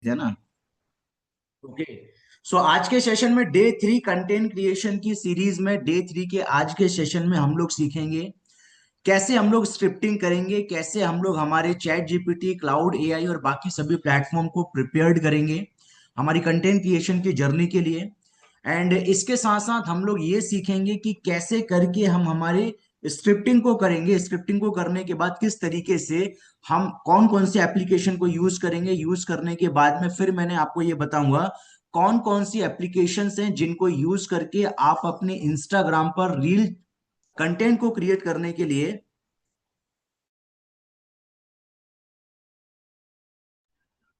है ना। ओके। सो आज के सेशन में डे 3 कंटेंट क्रिएशन की सीरीज में डे 3 के आज के सेशन में हम लोग सीखेंगे कैसे हम लोग स्क्रिप्टिंग करेंगे, कैसे हम लोग हमारे चैट जीपीटी, क्लाउड एआई और बाकी सभी प्लेटफॉर्म को प्रिपेयर्ड करेंगे हमारी कंटेंट क्रिएशन की जर्नी के लिए। एंड इसके साथ साथ हम लोग ये सीखेंगे कि कैसे करके हम हमारे स्क्रिप्टिंग को करेंगे, स्क्रिप्टिंग को करने के बाद किस तरीके से हम कौन कौन से एप्लीकेशन को यूज करेंगे, यूज करने के बाद में फिर मैंने आपको ये बताऊंगा कौन कौन सी एप्लीकेशंस हैं जिनको यूज करके आप अपने इंस्टाग्राम पर रील कंटेंट को क्रिएट करने के लिए।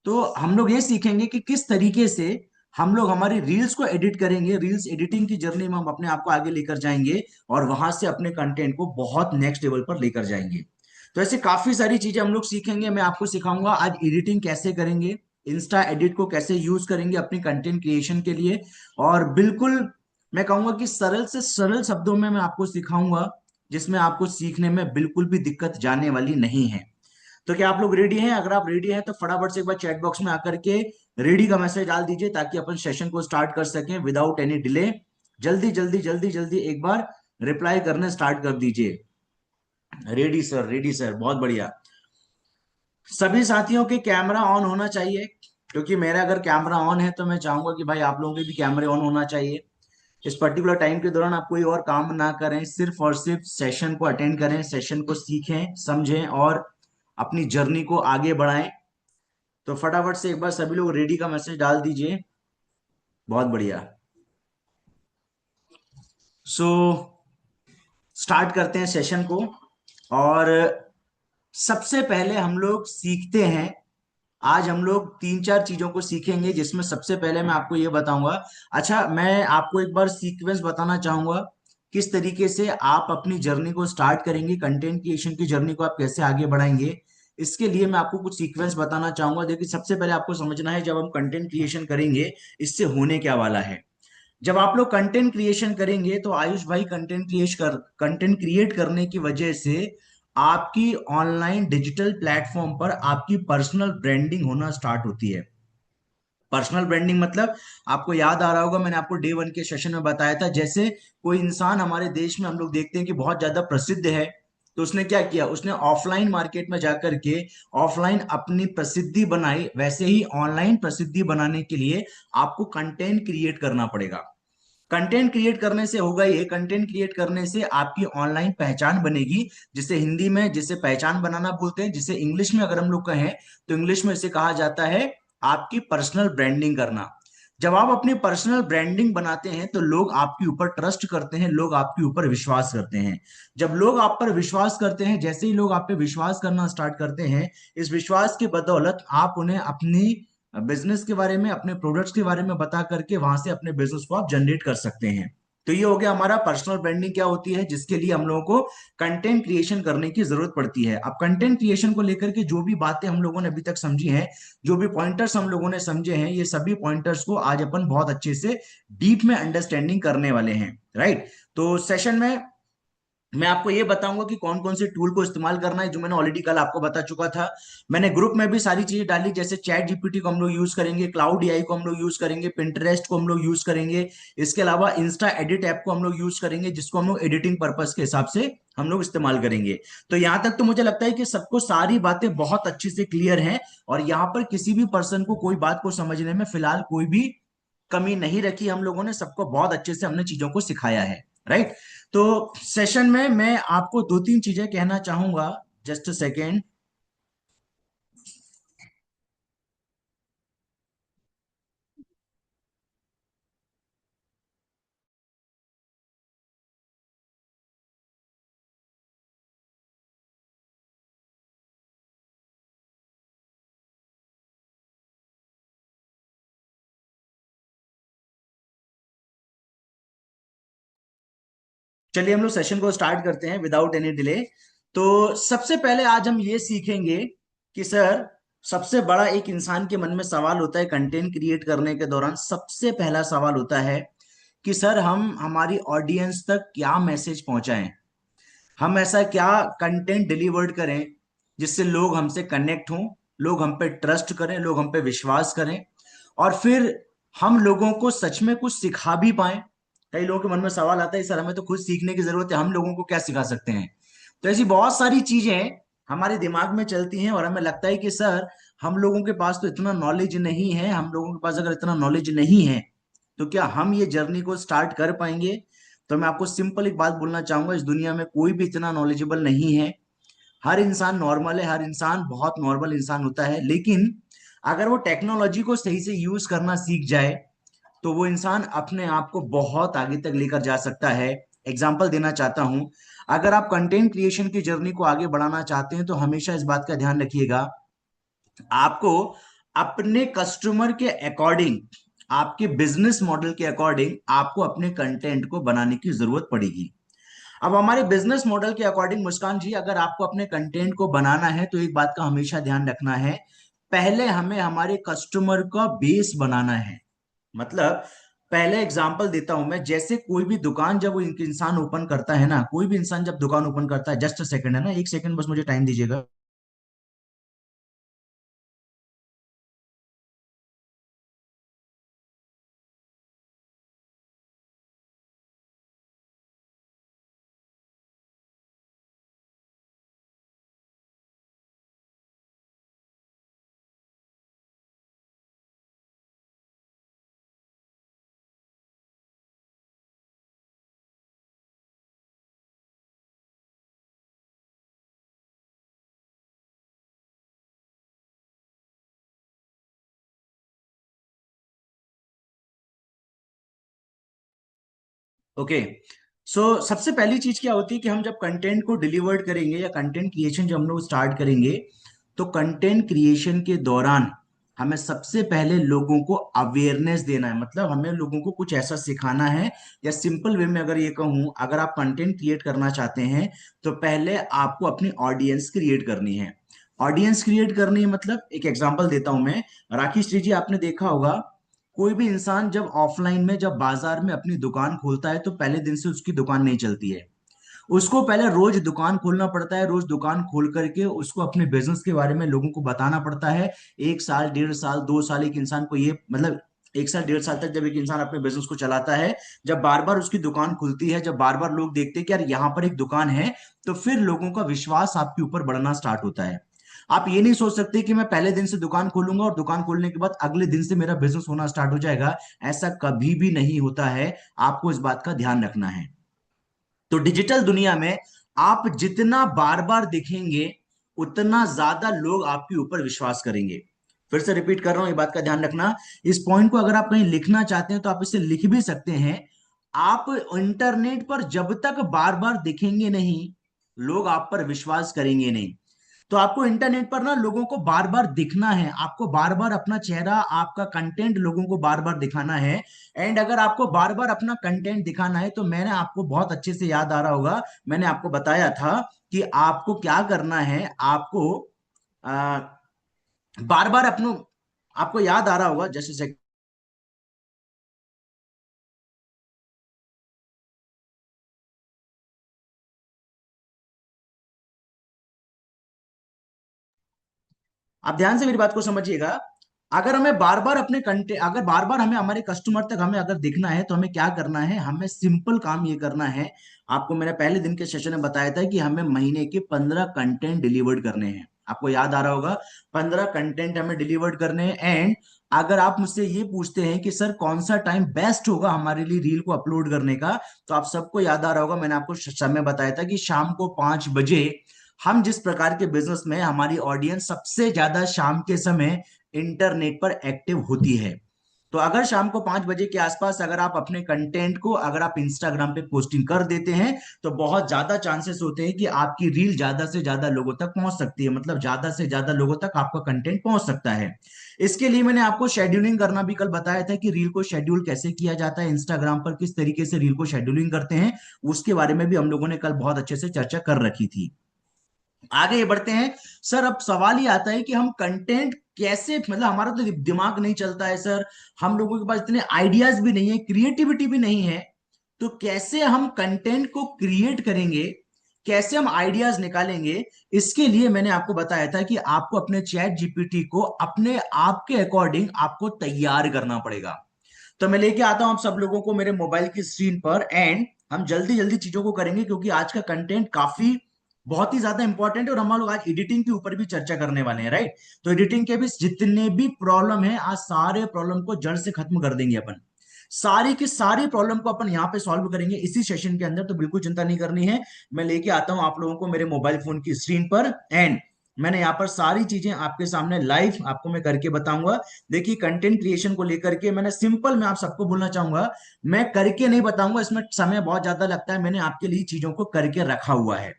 तो हम लोग ये सीखेंगे कि किस तरीके से हम लोग हमारी रील्स को एडिट करेंगे, रील्स एडिटिंग की जर्नी में हम अपने आप को आगे लेकर जाएंगे और वहां से अपने कंटेंट को बहुत नेक्स्ट लेवल पर लेकर जाएंगे। तो ऐसे काफी सारी चीजें हम लोग सीखेंगे। मैं आपको सिखाऊंगा आज एडिटिंग कैसे करेंगे, इंस्टा एडिट को कैसे यूज करेंगे अपनी कंटेंट क्रिएशन के लिए। और बिल्कुल मैं कहूंगा कि सरल से सरल शब्दों में मैं आपको सिखाऊंगा जिसमें आपको सीखने में बिल्कुल भी दिक्कत जाने वाली नहीं है। तो क्या आप लोग रेडी हैं? अगर आप रेडी हैं तो फटाफट से एक बार चैट बॉक्स में आकर के रेडी का मैसेज डाल दीजिए ताकि अपन सेशन को स्टार्ट कर सकें विदाउट एनी डिले। जल्दी जल्दी जल्दी जल्दी एक बार रिप्लाई करने स्टार्ट कर दीजिए। रेडी सर, रेडी सर, बहुत बढ़िया। सभी साथियों के कैमरा ऑन होना चाहिए, क्योंकि मेरा अगर कैमरा ऑन है तो मैं चाहूंगा कि भाई आप लोगों के भी कैमरे ऑन होना चाहिए। इस पर्टिकुलर टाइम के दौरान आप कोई और काम ना करें, सिर्फ और सिर्फ सेशन को अटेंड करें, सेशन को सीखें, समझें और अपनी जर्नी को आगे बढ़ाएं। तो फटाफट से एक बार सभी लोग रेडी का मैसेज डाल दीजिए। बहुत बढ़िया। सो स्टार्ट करते हैं सेशन को। और सबसे पहले हम लोग सीखते हैं, आज हम लोग तीन चार चीजों को सीखेंगे जिसमें सबसे पहले मैं आपको ये बताऊंगा। अच्छा, मैं आपको एक बार सीक्वेंस बताना चाहूंगा किस तरीके से आप अपनी जर्नी को स्टार्ट करेंगे, कंटेंट क्रिएशन की जर्नी को आप कैसे आगे बढ़ाएंगे। इसके लिए मैं आपको कुछ सीक्वेंस बताना चाहूंगा। देखिए, सबसे पहले आपको समझना है जब हम कंटेंट क्रिएशन करेंगे इससे होने क्या वाला है। जब आप लोग कंटेंट क्रिएशन करेंगे तो आयुष भाई, कंटेंट क्रिएट करने की वजह से आपकी ऑनलाइन डिजिटल प्लेटफॉर्म पर आपकी पर्सनल ब्रांडिंग होना स्टार्ट होती है। पर्सनल ब्रांडिंग मतलब, आपको याद आ रहा होगा मैंने आपको डे 1 के सेशन में बताया था, जैसे कोई इंसान हमारे देश में हम लोग देखते हैं कि बहुत ज्यादा प्रसिद्ध है, तो उसने क्या किया, उसने ऑफलाइन मार्केट में जाकर के ऑफलाइन अपनी प्रसिद्धि बनाई। वैसे ही ऑनलाइन प्रसिद्धि बनाने के लिए आपको कंटेंट क्रिएट करना पड़ेगा। कंटेंट क्रिएट करने से होगा ये, कंटेंट क्रिएट करने से आपकी ऑनलाइन पहचान बनेगी, जिसे हिंदी में जिसे पहचान बनाना बोलते हैं, जिसे इंग्लिश में अगर हम लोग कहें तो इंग्लिश में इसे कहा जाता है आपकी पर्सनल ब्रांडिंग करना। जब आप अपनी पर्सनल ब्रांडिंग बनाते हैं तो लोग आपके ऊपर ट्रस्ट करते हैं, लोग आपके ऊपर विश्वास करते हैं। जब लोग आप पर विश्वास करते हैं, जैसे ही लोग आप पे विश्वास करना स्टार्ट करते हैं, इस विश्वास के बदौलत आप उन्हें अपनी बिजनेस के बारे में, अपने प्रोडक्ट्स के बारे में बता करके वहां से अपने बिजनेस को आप जनरेट कर सकते हैं। तो ये हो गया हमारा पर्सनल ब्रांडिंग क्या होती है, जिसके लिए हम लोगों को कंटेंट क्रिएशन करने की जरूरत पड़ती है। अब कंटेंट क्रिएशन को लेकर के जो भी बातें हम लोगों ने अभी तक समझी हैं, जो भी पॉइंटर्स हम लोगों ने समझे हैं, ये सभी पॉइंटर्स को आज अपन बहुत अच्छे से डीप में अंडरस्टैंडिंग करने वाले हैं। राइट। तो सेशन में मैं आपको ये बताऊंगा कि कौन कौन से टूल को इस्तेमाल करना है, जो मैंने ऑलरेडी कल आपको बता चुका था। मैंने ग्रुप में भी सारी चीजें डाली, जैसे चैट जीपीटी को हम लोग यूज करेंगे, क्लाउड एआई को हम लोग यूज करेंगे, पिंटरेस्ट को हम लोग यूज करेंगे। इसके अलावा इंस्टा एडिट ऐप को हम लोग यूज करेंगे, जिसको हम लोग एडिटिंग पर्पस के हिसाब से हम लोग इस्तेमाल करेंगे। तो यहां तक तो मुझे लगता है कि सबको सारी बातें बहुत अच्छे से क्लियर हैं, और यहाँ पर किसी भी पर्सन को कोई बात को समझने में फिलहाल कोई भी कमी नहीं रखी। हम लोगों ने सबको बहुत अच्छे से हमने चीजों को सिखाया है। राइट। तो सेशन में मैं आपको दो तीन चीजें कहना चाहूंगा। Just a second. चलिए हम लोग सेशन को स्टार्ट करते हैं विदाउट एनी डिले। तो सबसे पहले आज हम ये सीखेंगे कि सर, सबसे बड़ा एक इंसान के मन में सवाल होता है कंटेंट क्रिएट करने के दौरान। सबसे पहला सवाल होता है कि सर, हम हमारी ऑडियंस तक क्या मैसेज पहुंचाएं, हम ऐसा क्या कंटेंट डिलीवर्ड करें जिससे लोग हमसे कनेक्ट हों, लोग हम पे ट्रस्ट करें, लोग हम पे विश्वास करें, और फिर हम लोगों को सच में कुछ सिखा भी पाए। कई लोगों के मन में सवाल आता है, सर हमें तो खुद सीखने की जरूरत है, हम लोगों को क्या सिखा सकते हैं? तो ऐसी बहुत सारी चीजें हमारे दिमाग में चलती हैं और हमें लगता है कि सर हम लोगों के पास तो इतना नॉलेज नहीं है, हम लोगों के पास अगर इतना नॉलेज नहीं है तो क्या हम ये जर्नी को स्टार्ट कर पाएंगे? तो मैं आपको सिंपल एक बात बोलना चाहूंगा, इस दुनिया में कोई भी इतना नॉलेजेबल नहीं है। हर इंसान नॉर्मल है, हर इंसान बहुत नॉर्मल इंसान होता है, लेकिन अगर वो टेक्नोलॉजी को सही से यूज करना सीख जाए तो वो इंसान अपने आप को बहुत आगे तक लेकर जा सकता है। एग्जाम्पल देना चाहता हूं, अगर आप कंटेंट क्रिएशन की जर्नी को आगे बढ़ाना चाहते हैं तो हमेशा इस बात का ध्यान रखिएगा, आपको अपने कस्टमर के अकॉर्डिंग, आपके बिजनेस मॉडल के अकॉर्डिंग आपको अपने कंटेंट को बनाने की जरूरत पड़ेगी। अब हमारे बिजनेस मॉडल के अकॉर्डिंग मुस्कान जी, अगर आपको अपने कंटेंट को बनाना है तो एक बात का हमेशा ध्यान रखना है, पहले हमें हमारे कस्टमर का बेस बनाना है। मतलब पहले एग्जांपल देता हूं मैं, जैसे कोई भी दुकान जब वो इंसान ओपन करता है ना, कोई भी इंसान जब दुकान ओपन करता है, जस्ट सेकंड है ना, एक सेकंड बस मुझे टाइम दीजिएगा। ओके, सो सबसे पहली चीज क्या होती है कि हम जब कंटेंट को डिलीवर्ड करेंगे या कंटेंट क्रिएशन जब हम लोग स्टार्ट करेंगे, तो कंटेंट क्रिएशन के दौरान हमें सबसे पहले लोगों को अवेयरनेस देना है। मतलब हमें लोगों को कुछ ऐसा सिखाना है, या सिंपल वे में अगर ये कहूं, अगर आप कंटेंट क्रिएट करना चाहते हैं तो पहले आपको अपनी ऑडियंस क्रिएट करनी है। ऑडियंस क्रिएट करनी है मतलब, एक एग्जांपल देता हूं मैं। राकेश जी, आपने देखा होगा, कोई भी इंसान जब ऑफलाइन में, जब बाजार में अपनी दुकान खोलता है तो पहले दिन से उसकी दुकान नहीं चलती है। उसको पहले रोज दुकान खोलना पड़ता है, रोज दुकान खोल करके उसको अपने बिजनेस के बारे में लोगों को बताना पड़ता है। 1 साल, 1.5 साल, 2 साल एक इंसान को ये मतलब 1 साल, 1.5 साल तक जब एक इंसान अपने बिजनेस को चलाता है, जब बार बार उसकी दुकान खुलती है, जब बार बार लोग देखते हैं कि यार यहाँ पर एक दुकान है, तो फिर लोगों का विश्वास आपके ऊपर बढ़ना स्टार्ट होता है। आप ये नहीं सोच सकते कि मैं पहले दिन से दुकान खोलूंगा और दुकान खोलने के बाद अगले दिन से मेरा बिजनेस होना स्टार्ट हो जाएगा। ऐसा कभी भी नहीं होता है, आपको इस बात का ध्यान रखना है। तो डिजिटल दुनिया में आप जितना बार बार दिखेंगे, उतना ज्यादा लोग आपके ऊपर विश्वास करेंगे। फिर से रिपीट कर रहा हूं, ये बात का ध्यान रखना। इस पॉइंट को अगर आप कहीं लिखना चाहते हैं तो आप इसे लिख भी सकते हैं। आप इंटरनेट पर जब तक बार बार दिखेंगे नहीं, लोग आप पर विश्वास करेंगे नहीं। तो आपको इंटरनेट पर ना लोगों को बार बार दिखना है, आपको बार बार अपना चेहरा, आपका कंटेंट लोगों को बार बार दिखाना है। एंड अगर आपको बार बार अपना कंटेंट दिखाना है तो मैंने आपको बहुत अच्छे से याद आ रहा होगा, मैंने आपको बताया था कि आपको क्या करना है। आपको बार बार अपनो, आपको याद आ रहा होगा, जैसे आप ध्यान से मेरी बात को समझिएगा। अगर हमें बार बार अपने कंटेंट, अगर बार बार हमें हमारे कस्टमर तक हमें अगर दिखना है तो हमें क्या करना है, हमें सिंपल काम ये करना है। आपको मैंने पहले दिन के सेशन में बताया था कि हमें महीने के 15 कंटेंट डिलीवर्ड करने हैं। आपको याद आ रहा होगा, 15 कंटेंट हमें डिलीवर्ड करने हैं। एंड अगर आप मुझसे ये पूछते हैं कि सर कौन सा टाइम बेस्ट होगा हमारे लिए रील को अपलोड करने का, तो आप सबको याद आ रहा होगा, मैंने आपको समय बताया था कि शाम को 5 बजे। हम जिस प्रकार के बिजनेस में, हमारी ऑडियंस सबसे ज्यादा शाम के समय इंटरनेट पर एक्टिव होती है। तो अगर शाम को 5 बजे के आसपास अगर आप अपने कंटेंट को, अगर आप इंस्टाग्राम पे पोस्टिंग कर देते हैं, तो बहुत ज्यादा चांसेस होते हैं कि आपकी रील ज्यादा से ज्यादा लोगों तक पहुंच सकती है। मतलब ज्यादा से ज्यादा लोगों तक आपका कंटेंट पहुंच सकता है। इसके लिए मैंने आपको शेड्यूलिंग करना भी कल बताया था कि रील को शेड्यूल कैसे किया जाता है, इंस्टाग्राम पर किस तरीके से रील को शेड्यूलिंग करते हैं, उसके बारे में भी हम लोगों ने कल बहुत अच्छे से चर्चा कर रखी थी। आगे बढ़ते हैं। सर अब सवाल ये आता है कि हम कंटेंट कैसे, मतलब हमारा तो दिमाग नहीं चलता है सर, हम लोगों के पास इतने आइडियाज भी नहीं है, क्रिएटिविटी भी नहीं है, तो कैसे हम कंटेंट को क्रिएट करेंगे, कैसे हम आइडियाज निकालेंगे, इसके लिए मैंने आपको बताया था कि आपको अपने चैट जीपीटी को अपने आप के अकॉर्डिंग आपको तैयार करना पड़ेगा। तो मैं लेके आता हूं आप सब लोगों को मेरे मोबाइल की स्क्रीन पर, एंड हम जल्दी जल्दी चीजों को करेंगे क्योंकि आज का कंटेंट काफी बहुत ही ज्यादा इंपॉर्टेंट है और हम लोग आज एडिटिंग के ऊपर भी चर्चा करने वाले हैं, राइट। तो एडिटिंग के भी जितने भी प्रॉब्लम है, आज सारे प्रॉब्लम को जड़ से खत्म कर देंगे अपन। सारी की सारी प्रॉब्लम को अपन यहाँ पे सॉल्व करेंगे इसी सेशन के अंदर, तो बिल्कुल चिंता नहीं करनी है। मैं लेके आता हूं आप लोगों को मेरे मोबाइल फोन की स्क्रीन पर, एंड मैंने यहाँ पर सारी चीजें आपके सामने लाइव आपको मैं करके बताऊंगा। देखिए कंटेंट क्रिएशन को लेकर के मैंने सिंपल, मैं आप सबको बोलना चाहूंगा, मैं करके नहीं बताऊंगा, इसमें समय बहुत ज्यादा लगता है, मैंने आपके लिए चीजों को करके रखा हुआ है।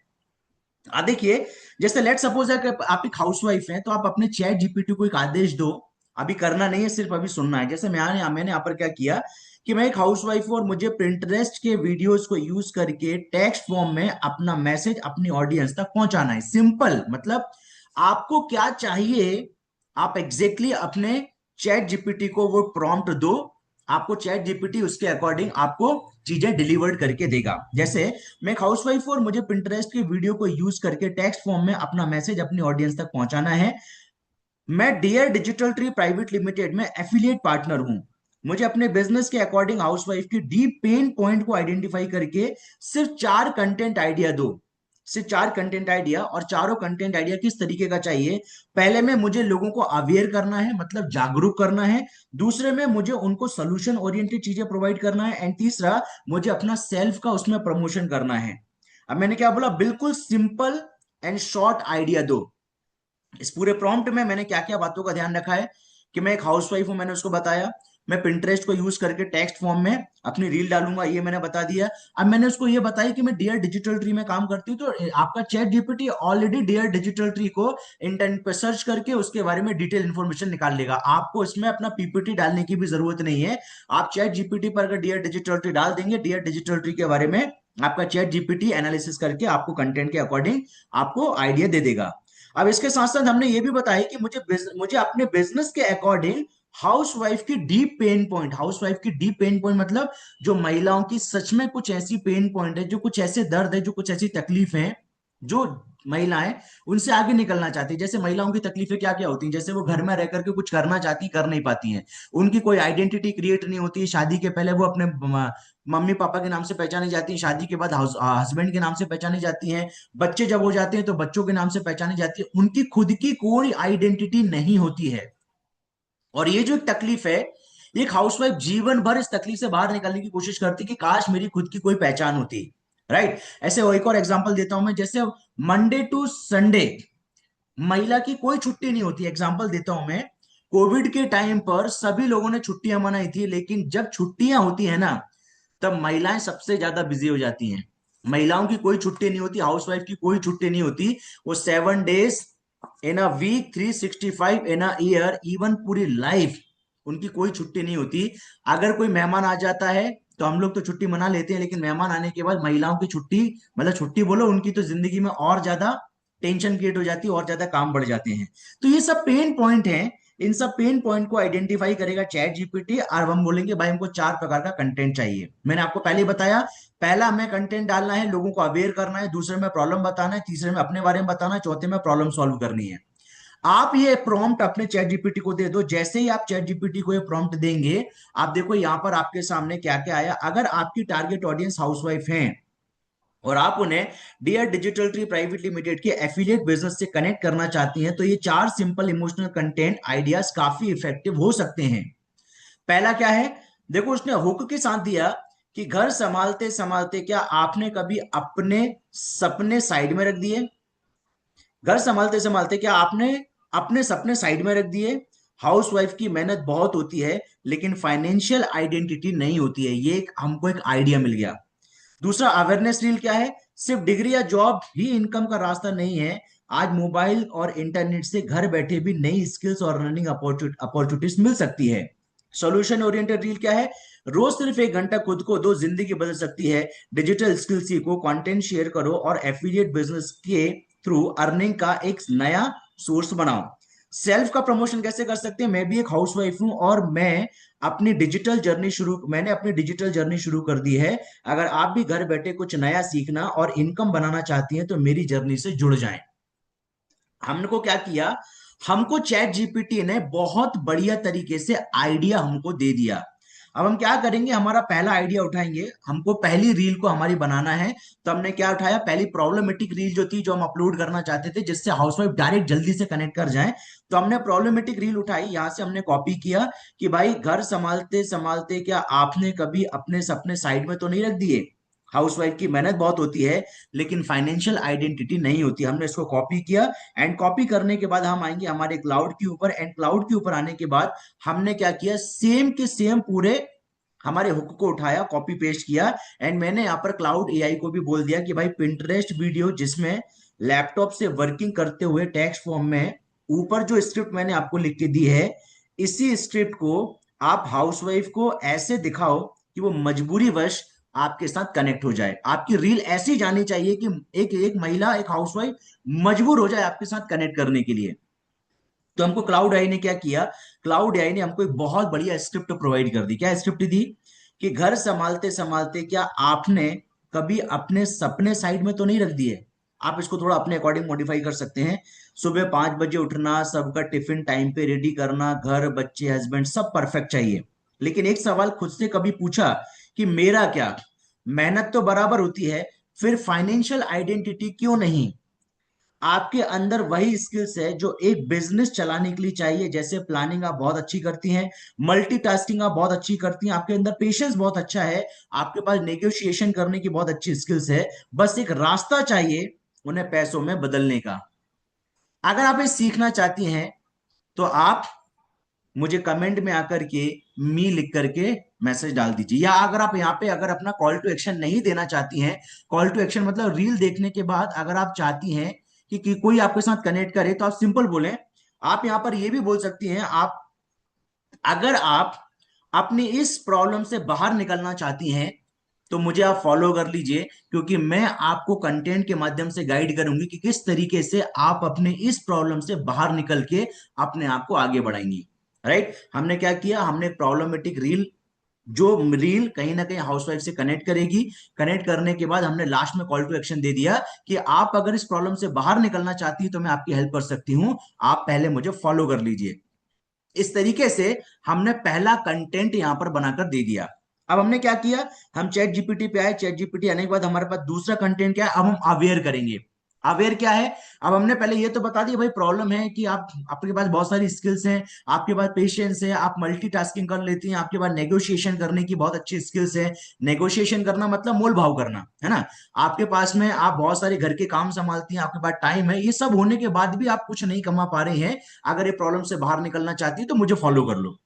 देखिए, जैसे लेट सपोज है कि आप एक हाउसवाइफ हैं, तो आप अपने चैट जीपीटी को एक आदेश दो। अभी करना नहीं है, सिर्फ अभी सुनना है। जैसे मैंने यहाँ पर क्या किया कि मैं एक हाउसवाइफ हूं और मुझे प्रिंटरेस्ट के वीडियोस को यूज करके टेक्स्ट फॉर्म में अपना मैसेज अपनी ऑडियंस तक पहुंचाना है। सिंपल, मतलब आपको क्या चाहिए, आप एग्जैक्टली अपने चैट जीपीटी को वो प्रॉम्प्ट दो, आपको चैट जीपीटी उसके अकॉर्डिंग आपको चीजें डिलीवर्ड करके देगा। जैसे मैं एक हाउसवाइफ हूं और मुझे पिंटरेस्ट के वीडियो को यूज करके टेक्स्ट फॉर्म में अपना मैसेज अपनी ऑडियंस तक पहुंचाना है। मैं dear digital tree private limited में एफिलिएट पार्टनर हूं। मुझे अपने बिजनेस के अकॉर्डिंग हाउसवाइफ की डीप पेन पॉइंट को आइडेंटिफाई करके सिर्फ 4 कंटेंट आइडिया दो। सिर्फ 4 कंटेंट आइडिया, और चारों कंटेंट आइडिया किस तरीके का चाहिए? पहले में मुझे लोगों को अवेयर करना है, मतलब जागरूक करना है। दूसरे में मुझे उनको सोल्यूशन ओरिएंटेड चीजें प्रोवाइड करना है, एंड तीसरा मुझे अपना सेल्फ का उसमें प्रमोशन करना है। अब मैंने क्या बोला, बिल्कुल सिंपल एंड शॉर्ट आइडिया दो। इस पूरे प्रॉम्प्ट में मैंने क्या क्या बातों का ध्यान रखा है कि मैं एक हाउसवाइफ हूं, मैंने उसको बताया। मैं पिंटरेस्ट को यूज करके टेक्स्ट फॉर्म में अपनी रील डालूंगा, ये मैंने बता दिया। अब मैंने उसको ये बताया कि मैं डियर डिजिटल ट्री में काम करती हूँ, तो आपका chat GPT already dear digital tree को इंटरनेट पर सर्च करके उसके बारे में डिटेल इंफॉर्मेशन निकाल लेगा। आपको इसमें अपना पीपीटी डालने की भी जरूरत नहीं है। आप चैट जीपीटी पर अगर डियर डिजिटल ट्री डाल देंगे, डियर डिजिटल ट्री के बारे में आपका चैट जीपीटी एनालिसिस करके आपको कंटेंट के अकॉर्डिंग आपको आइडिया दे देगा। अब इसके साथ साथ हमने ये भी बताया कि मुझे अपने बिजनेस के अकॉर्डिंग हाउसवाइफ की डीप पेन पॉइंट, हाउसवाइफ की डीप पेन पॉइंट मतलब जो महिलाओं की सच में कुछ ऐसी पेन पॉइंट है, जो कुछ ऐसे दर्द है, जो कुछ ऐसी तकलीफ है, जो महिलाएं उनसे आगे निकलना चाहती है। जैसे महिलाओं की तकलीफें क्या क्या होती हैं, जैसे वो घर में रह करके कुछ करना चाहती, कर नहीं पाती हैं, उनकी कोई आइडेंटिटी क्रिएट नहीं होती है। शादी के पहले वो अपने मम्मी पापा के नाम से पहचानी जाती है, शादी के बाद हस्बैंड के नाम से पहचानी जाती हैं, बच्चे जब हो जाते हैं तो बच्चों के नाम से पहचानी जाती है, उनकी खुद की कोई आइडेंटिटी नहीं होती है। और ये जो एक तकलीफ है, एक हाउसवाइफ जीवन भर इस तकलीफ से बाहर निकलने की कोशिश करती कि काश मेरी खुद की कोई पहचान होती, राइट। ऐसे एक और एग्जांपल देता हूं मैं, जैसे मंडे टू संडे महिला की कोई छुट्टी नहीं होती। एग्जांपल देता हूं मैं, कोविड के टाइम पर सभी लोगों ने छुट्टियां मनाई थी, लेकिन जब छुट्टियां होती है ना, तब महिलाएं सबसे ज्यादा बिजी हो जाती हैं। महिलाओं की कोई छुट्टी नहीं होती, हाउसवाइफ की कोई छुट्टी नहीं होती। वो 7 days in a week, 365 in a year, even पूरी लाइफ उनकी कोई छुट्टी नहीं होती। अगर कोई मेहमान आ जाता है तो हम लोग तो छुट्टी मना लेते हैं, लेकिन मेहमान आने के बाद महिलाओं की छुट्टी, मतलब छुट्टी बोलो, उनकी तो जिंदगी में और ज्यादा टेंशन क्रिएट हो जाती है, और ज्यादा काम बढ़ जाते हैं। तो ये सब पेन पॉइंट हैं। इन सब पेन पॉइंट को आइडेंटिफाई करेगा चैट जीपीटी, और हम बोलेंगे भाई हमको 4 प्रकार का कंटेंट चाहिए। मैंने आपको पहले ही बताया, पहला हमें कंटेंट डालना है, लोगों को अवेयर करना है, दूसरे में प्रॉब्लम बताना है, तीसरे में अपने बारे में बताना है, चौथे में प्रॉब्लम सॉल्व करनी है। आप ये प्रॉम्प्ट अपने चैट जीपीटी को दे दो। जैसे ही आप चैट जीपीटी को ये प्रॉम्प्ट देंगे, आप देखो यहां पर आपके सामने क्या क्या आया। अगर आपकी टारगेट ऑडियंस हाउसवाइफ है और आप उन्हें dear digital tree private limited के एफिलिएट बिजनेस से कनेक्ट करना चाहती हैं, तो ये 4 सिंपल इमोशनल कंटेंट आइडियाज काफी इफेक्टिव हो सकते हैं। पहला क्या है, देखो उसने हुक के साथ दिया कि घर संभालते संभालते क्या आपने कभी अपने सपने साइड में रख दिए? घर संभालते संभालते क्या आपने अपने सपने साइड में रख दिए? हाउसवाइफ की मेहनत बहुत होती है, लेकिन फाइनेंशियल आइडेंटिटी नहीं होती है। ये हमको एक आइडिया मिल गया। दूसरा, अवेयरनेस रील क्या है? सिर्फ डिग्री या जॉब ही इनकम का रास्ता नहीं है। आज मोबाइल और इंटरनेट से घर बैठे भी नई स्किल्स और रनिंग अपॉर्चुनिटीज मिल सकती है। सॉल्यूशन ओरिएंटेड रील क्या है? रोज सिर्फ 1 घंटा खुद को दो, जिंदगी बदल सकती है। डिजिटल स्किल सीखो, कंटेंट शेयर करो और एफिलिएट बिजनेस के थ्रू अर्निंग का एक नया सोर्स बनाओ। सेल्फ का प्रमोशन कैसे कर सकते हैं? मैं भी एक हाउसवाइफ हूं और मैंने अपनी डिजिटल जर्नी शुरू कर दी है। अगर आप भी घर बैठे कुछ नया सीखना और इनकम बनाना चाहती हैं तो मेरी जर्नी से जुड़ जाएं। हमको क्या किया, हमको चैट जीपीटी ने बहुत बढ़िया तरीके से आइडिया हमको दे दिया। अब हम क्या करेंगे, हमारा पहला आइडिया उठाएंगे, हमको पहली रील को हमारी बनाना है। तो हमने क्या उठाया, पहली प्रॉब्लमेटिक रील जो थी, जो हम अपलोड करना चाहते थे जिससे हाउसवाइफ डायरेक्ट जल्दी से कनेक्ट कर जाए, तो हमने प्रॉब्लमेटिक रील उठाई, यहां से हमने कॉपी किया कि भाई घर संभालते संभालते क्या आपने कभी अपने सपने साइड में तो नहीं रख दिए? हाउसवाइफ की मेहनत बहुत होती है लेकिन फाइनेंशियल आइडेंटिटी नहीं होती। हमने इसको कॉपी किया एंड कॉपी करने के बाद हम आएंगे हमारे क्लाउड के ऊपर, एंड क्लाउड के ऊपर आने के बाद हमने क्या किया, सेम के सेम पूरे हमारे हुक को उठाया, कॉपी पेस्ट किया, एंड मैंने यहाँ पर क्लाउड एआई को भी बोल दिया कि भाई पिंटरेस्ट वीडियो जिसमें लैपटॉप से वर्किंग करते हुए टेक्स्ट फॉर्म में ऊपर जो स्क्रिप्ट मैंने आपको लिख के दी है, इसी स्क्रिप्ट को आप हाउसवाइफ को ऐसे दिखाओ कि वो मजबूरी वश आपके साथ कनेक्ट हो जाए। आपकी रील ऐसी जानी चाहिए कि एक एक महिला, एक हाउसवाइफ मजबूर हो जाए आपके साथ कनेक्ट करने के लिए। तो हमको क्लाउड आई ने क्या किया, क्लाउड आई ने हमको एक बहुत बढ़िया स्क्रिप्ट प्रोवाइड कर दी। क्या स्क्रिप्ट दी कि घर संभालते संभालते क्या आपने कभी अपने सपने साइड में तो नहीं रख दिए? आप इसको थोड़ा अपने अकॉर्डिंग मॉडिफाई कर सकते हैं। सुबह 5 बजे उठना, सबका टिफिन टाइम पे रेडी करना, घर बच्चे हस्बैंड सब परफेक्ट चाहिए, लेकिन एक सवाल खुद से कभी पूछा कि मेरा क्या? मेहनत तो बराबर होती है, फिर फाइनेंशियल आइडेंटिटी क्यों नहीं? आपके अंदर वही स्किल्स है जो एक बिजनेस चलाने के लिए चाहिए। जैसे प्लानिंग आप बहुत अच्छी करती हैं, मल्टीटास्किंग आप बहुत अच्छी करती हैं, आपके अंदर पेशेंस बहुत अच्छा है, आपके पास नेगोशिएशन करने की बहुत अच्छी स्किल्स है, बस एक रास्ता चाहिए उन्हें पैसों में बदलने का। अगर आप ये सीखना चाहती हैं तो आप मुझे कमेंट में आकर के मी लिख करके मैसेज डाल दीजिए, या अगर आप यहाँ पे अगर अपना कॉल टू एक्शन नहीं देना चाहती हैं, कॉल टू एक्शन मतलब रील देखने के बाद अगर आप चाहती हैं कि कोई आपके साथ कनेक्ट करे, तो आप सिंपल बोलें। आप यहाँ पर ये भी बोल सकती हैं, आप अगर आप अपनी इस प्रॉब्लम से बाहर निकलना चाहती हैं तो मुझे आप फॉलो कर लीजिए, क्योंकि मैं आपको कंटेंट के माध्यम से गाइड करूंगी कि किस तरीके से आप अपने इस प्रॉब्लम से बाहर निकल के अपने आप को आगे बढ़ाएंगी। राइट, हमने क्या किया, हमने प्रॉब्लमेटिक रील, जो रील कहीं ना कहीं हाउसवाइफ से कनेक्ट करेगी, कनेक्ट करने के बाद हमने लास्ट में कॉल टू एक्शन दे दिया कि आप अगर इस प्रॉब्लम से बाहर निकलना चाहती है तो मैं आपकी हेल्प कर सकती हूं, आप पहले मुझे फॉलो कर लीजिए। इस तरीके से हमने पहला कंटेंट यहां पर बनाकर दे दिया। अब हमने क्या किया, हम चैट जीपीटी पे आए, चैट जीपीटी आने के बाद हमारे पास दूसरा कंटेंट क्या है, अब हम अवेयर करेंगे। अवेयर क्या है, अब हमने पहले ये तो बता दिया भाई प्रॉब्लम है कि आप, आपके पास बहुत सारी स्किल्स हैं, आपके पास पेशेंस है, आप मल्टीटास्किंग कर लेती हैं, आपके पास नेगोशिएशन करने की बहुत अच्छी स्किल्स है। नेगोशिएशन करना मतलब मोल भाव करना है ना, आपके पास में आप बहुत सारे घर के काम संभालती हैं, आपके पास टाइम है, ये सब होने के बाद भी आप कुछ नहीं कमा पा रहे हैं। अगर ये प्रॉब्लम से बाहर निकलना चाहती है तो मुझे फॉलो कर लो।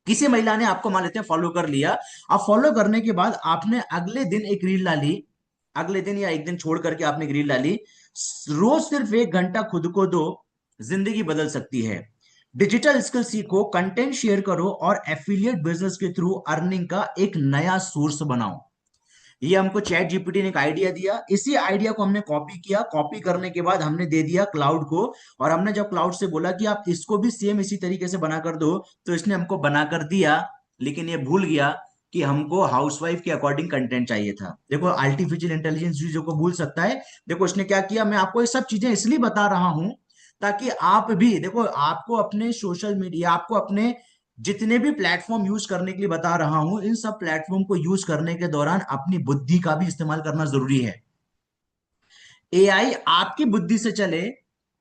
किसी महिला ने आपको मान लेते हैं फॉलो कर लिया, अब फॉलो करने के बाद आपने अगले दिन एक रील डाली, अगले दिन या एक दिन छोड़ करके आपने एक रील डाली, रोज सिर्फ 1 घंटा खुद को दो, जिंदगी बदल सकती है। डिजिटल स्किल सीखो, कंटेंट शेयर करो और एफिलिएट बिजनेस के थ्रू अर्निंग का एक नया सोर्स बनाओ। ये हमको चैट जीपीटी ने एक आइडिया दिया, इसी आइडिया को हमने कॉपी किया, कॉपी करने के बाद हमने दे दिया क्लाउड को, और हमने जब क्लाउड से बोला कि आप इसको भी सेम इसी तरीके से बना कर दो, तो इसने हमको बना कर दिया, लेकिन ये भूल गया कि हमको हाउसवाइफ के अकॉर्डिंग कंटेंट चाहिए था। देखो आर्टिफिशियल इंटेलिजेंस चीजों को भूल सकता है। देखो इसने क्या किया, मैं आपको ये सब चीजें इसलिए बता रहा हूं ताकि आप भी देखो, आपको अपने सोशल मीडिया, आपको अपने जितने भी प्लेटफॉर्म यूज करने के लिए बता रहा हूं, इन सब प्लेटफॉर्म को यूज करने के दौरान अपनी बुद्धि का भी इस्तेमाल करना जरूरी है। एआई आपकी बुद्धि से चले,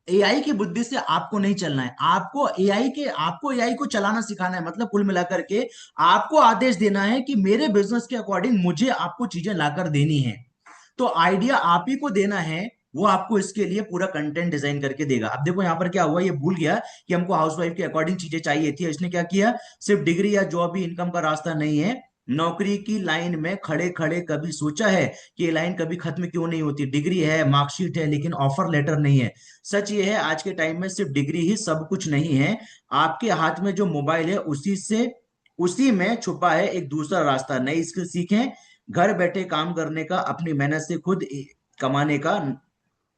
एआई की बुद्धि से आपको नहीं चलना है। आपको एआई को चलाना सिखाना है, मतलब कुल मिलाकर के आपको आदेश देना है कि मेरे बिजनेस के अकॉर्डिंग मुझे आपको चीजें लाकर देनी है। तो आइडिया आप ही को देना है, वो आपको इसके लिए पूरा कंटेंट डिजाइन करके देगा। अब देखो यहां पर क्या हुआ, ये भूल गया कि हमको हाउसवाइफ के अकॉर्डिंग चीजें चाहिए थी, इसने क्या किया, सिर्फ डिग्री या जॉब ही इनकम का रास्ता नहीं है। नौकरी की लाइन में खड़े खड़े कभी सोचा है कि ये लाइन कभी खत्म क्यों नहीं होती? डिग्री है, मार्कशीट है, लेकिन ऑफर लेटर नहीं है। सच ये है आज के टाइम में सिर्फ डिग्री ही सब कुछ नहीं है। आपके हाथ में जो मोबाइल है उसी में छुपा है एक दूसरा रास्ता। नई स्किल सीखें, घर बैठे काम करने का, अपनी मेहनत से खुद कमाने का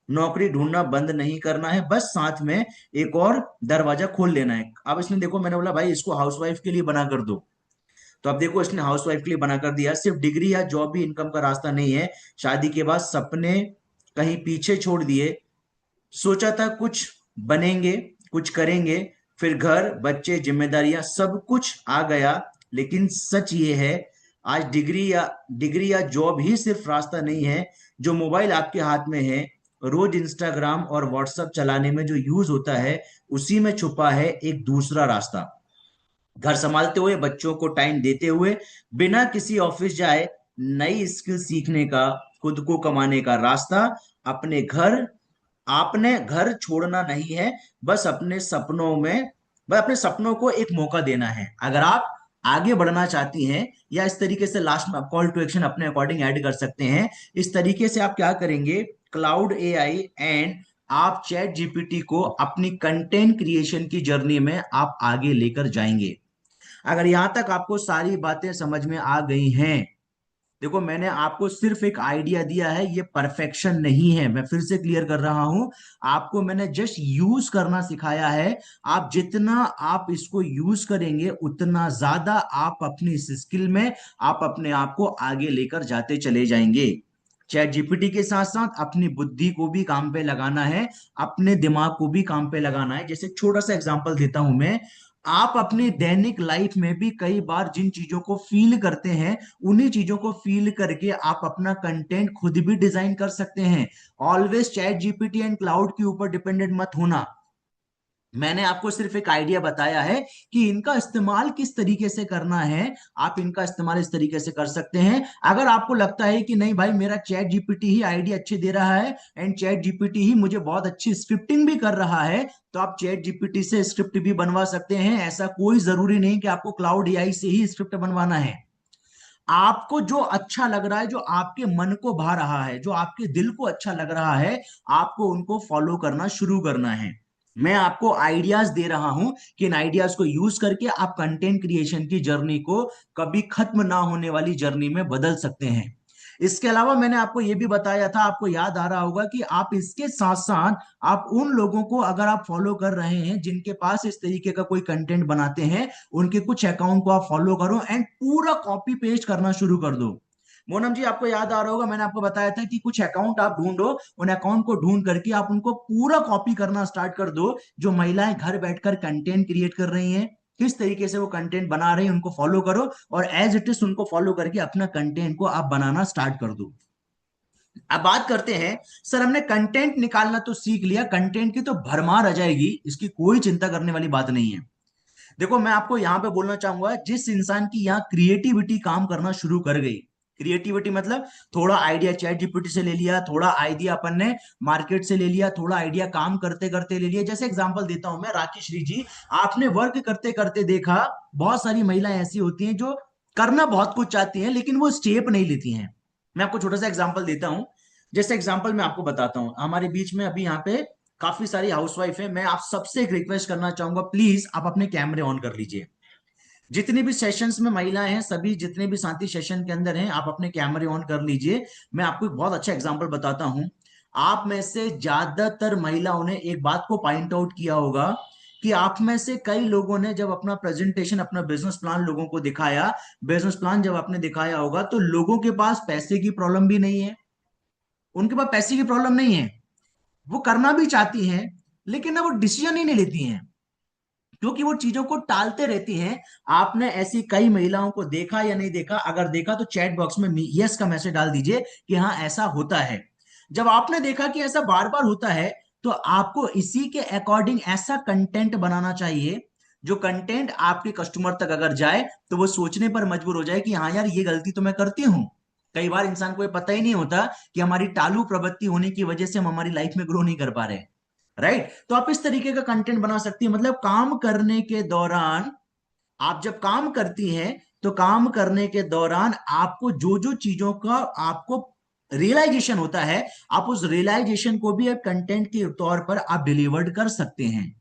नौकरी ढूंढना बंद नहीं करना है, बस साथ में एक और दरवाजा खोल लेना है। अब इसने देखो, मैंने बोला भाई इसको हाउसवाइफ के लिए बना कर दो, तो अब देखो इसने हाउसवाइफ के लिए बना कर दिया। सिर्फ डिग्री या जॉब भी इनकम का रास्ता नहीं है। शादी के बाद सपने कहीं पीछे छोड़ दिए, सोचा था कुछ बनेंगे, कुछ करेंगे, फिर घर बच्चे जिम्मेदारियां सब कुछ आ गया। लेकिन सच ये है, आज डिग्री या जॉब ही सिर्फ रास्ता नहीं है। जो मोबाइल आपके हाथ में है, रोज इंस्टाग्राम और व्हाट्सएप चलाने में जो यूज होता है, उसी में छुपा है एक दूसरा रास्ता। घर संभालते हुए, बच्चों को टाइम देते हुए, बिना किसी ऑफिस जाए नई स्किल सीखने का, खुद को कमाने का रास्ता। अपने घर आपने घर छोड़ना नहीं है, बस अपने सपनों को एक मौका देना है। अगर आप आगे बढ़ना चाहती हैं, या इस तरीके से लास्ट में कॉल टू एक्शन अपने अकॉर्डिंग ऐड कर सकते हैं। इस तरीके से आप क्या करेंगे, क्लाउड एआई एंड आप चैट जीपीटी को अपनी कंटेंट क्रिएशन की जर्नी में आप आगे लेकर जाएंगे। अगर यहां तक आपको सारी बातें समझ में आ गई हैं, देखो मैंने आपको सिर्फ एक आइडिया दिया है, ये परफेक्शन नहीं है, मैं फिर से क्लियर कर रहा हूं। आपको मैंने जस्ट यूज करना सिखाया है। आप जितना आप इसको यूज करेंगे, उतना ज्यादा आप अपनी इस स्किल में आप अपने आप को आगे लेकर जाते चले जाएंगे। चैट जीपीटी के साथ साथ अपनी बुद्धि को भी काम पे लगाना है, अपने दिमाग को भी काम पे लगाना है। जैसे छोटा सा एग्जांपल देता हूं मैं, आप अपनी दैनिक लाइफ में भी कई बार जिन चीजों को फील करते हैं, उन्हीं चीजों को फील करके आप अपना कंटेंट खुद भी डिजाइन कर सकते हैं। Always chat GPT and cloud के ऊपर डिपेंडेंट मत होना। मैंने आपको सिर्फ एक आइडिया बताया है कि इनका इस्तेमाल किस तरीके से करना है। आप इनका इस्तेमाल इस तरीके से कर सकते हैं। अगर आपको लगता है कि नहीं भाई मेरा चैट जीपीटी ही आइडिया अच्छे दे रहा है एंड चैट जीपीटी ही मुझे बहुत अच्छी स्क्रिप्टिंग भी कर रहा है, तो आप चैट जीपीटी से स्क्रिप्ट भी बनवा सकते हैं। ऐसा कोई जरूरी नहीं कि आपको क्लाउड एआई से ही स्क्रिप्ट बनवाना है। आपको जो अच्छा लग रहा है, जो आपके मन को भा रहा है, जो आपके दिल को अच्छा लग रहा है, आपको उनको फॉलो करना शुरू करना है। मैं आपको आइडियाज दे रहा हूं कि इन आइडियाज को यूज करके आप कंटेंट क्रिएशन की जर्नी को कभी खत्म ना होने वाली जर्नी में बदल सकते हैं। इसके अलावा मैंने आपको यह भी बताया था, आपको याद आ रहा होगा कि आप इसके साथ साथ आप उन लोगों को अगर आप फॉलो कर रहे हैं जिनके पास इस तरीके का कोई कंटेंट बनाते हैं, उनके कुछ अकाउंट को आप फॉलो करो एंड पूरा कॉपी पेस्ट करना शुरू कर दो। मोनम जी, आपको याद आ रहा होगा, मैंने आपको बताया था कि कुछ अकाउंट आप ढूंढो, उन अकाउंट को ढूंढ करके आप उनको पूरा कॉपी करना स्टार्ट कर दो। जो महिलाएं घर बैठकर कंटेंट क्रिएट कर रही हैं, किस तरीके से वो कंटेंट बना रही हैं, उनको फॉलो करो और एज इट इज उनको फॉलो करके अपना कंटेंट को आप बनाना स्टार्ट कर दो। अब बात करते हैं, सर हमने कंटेंट निकालना तो सीख लिया, कंटेंट की तो भरमार आ जाएगी, इसकी कोई चिंता करने वाली बात नहीं है। देखो मैं आपको यहां पे बोलना चाहूंगा, जिस इंसान की यहाँ क्रिएटिविटी काम करना शुरू कर गई, क्रिएटिविटी मतलब थोड़ा आइडिया चैट जीपीटी से ले लिया, थोड़ा आइडिया अपन ने मार्केट से ले लिया, थोड़ा आइडिया काम करते करते ले लिया। जैसे एग्जांपल देता हूं मैं, राकेश श्री जी, आपने वर्क करते करते देखा बहुत सारी महिलाएं ऐसी होती हैं जो करना बहुत कुछ चाहती हैं लेकिन वो स्टेप नहीं लेती हैं। मैं आपको छोटा सा एग्जांपल देता हूं। जैसे एग्जांपल मैं आपको बताता हूं, हमारे बीच में अभी यहाँ पे काफी सारी हाउसवाइफ है। मैं आप सबसे एक रिक्वेस्ट करना चाहूंगा, प्लीज आप अपने कैमरे ऑन कर लीजिए। जितने भी सेशंस में महिलाएं हैं, सभी जितने भी साथी सेशन के अंदर हैं, आप अपने कैमरे ऑन कर लीजिए। मैं आपको एक बहुत अच्छा एग्जांपल बताता हूं। आप में से ज्यादातर महिलाओं ने एक बात को पॉइंट आउट किया होगा कि आप में से कई लोगों ने जब अपना प्रेजेंटेशन, अपना बिजनेस प्लान लोगों को दिखाया, बिजनेस प्लान जब आपने दिखाया होगा, तो लोगों के पास पैसे की प्रॉब्लम भी नहीं है। उनके पास पैसे की प्रॉब्लम नहीं है, वो करना भी चाहती हैं, लेकिन ना वो डिसीजन ही नहीं लेती हैं, क्योंकि वो चीजों को टालते रहती हैं। आपने ऐसी कई महिलाओं को देखा या नहीं देखा? अगर देखा तो चैट बॉक्स में यस का मैसेज डाल दीजिए कि हाँ ऐसा होता है। जब आपने देखा कि ऐसा बार बार होता है, तो आपको इसी के अकॉर्डिंग ऐसा कंटेंट बनाना चाहिए, जो कंटेंट आपके कस्टमर तक अगर जाए तो वो सोचने पर मजबूर हो जाए कि हाँ यार ये गलती तो मैं करती हूँ। कई बार इंसान को ये पता ही नहीं होता कि हमारी टालू प्रवृत्ति होने की वजह से हम हमारी लाइफ में ग्रो नहीं कर पा रहे। राइट, तो आप इस तरीके का कंटेंट बना सकती हैं। मतलब काम करने के दौरान, आप जब काम करती हैं, तो काम करने के दौरान आपको जो जो चीजों का आपको रियलाइजेशन होता है, आप उस रियलाइजेशन को भी एक कंटेंट के तौर पर आप डिलीवर्ड कर सकते हैं।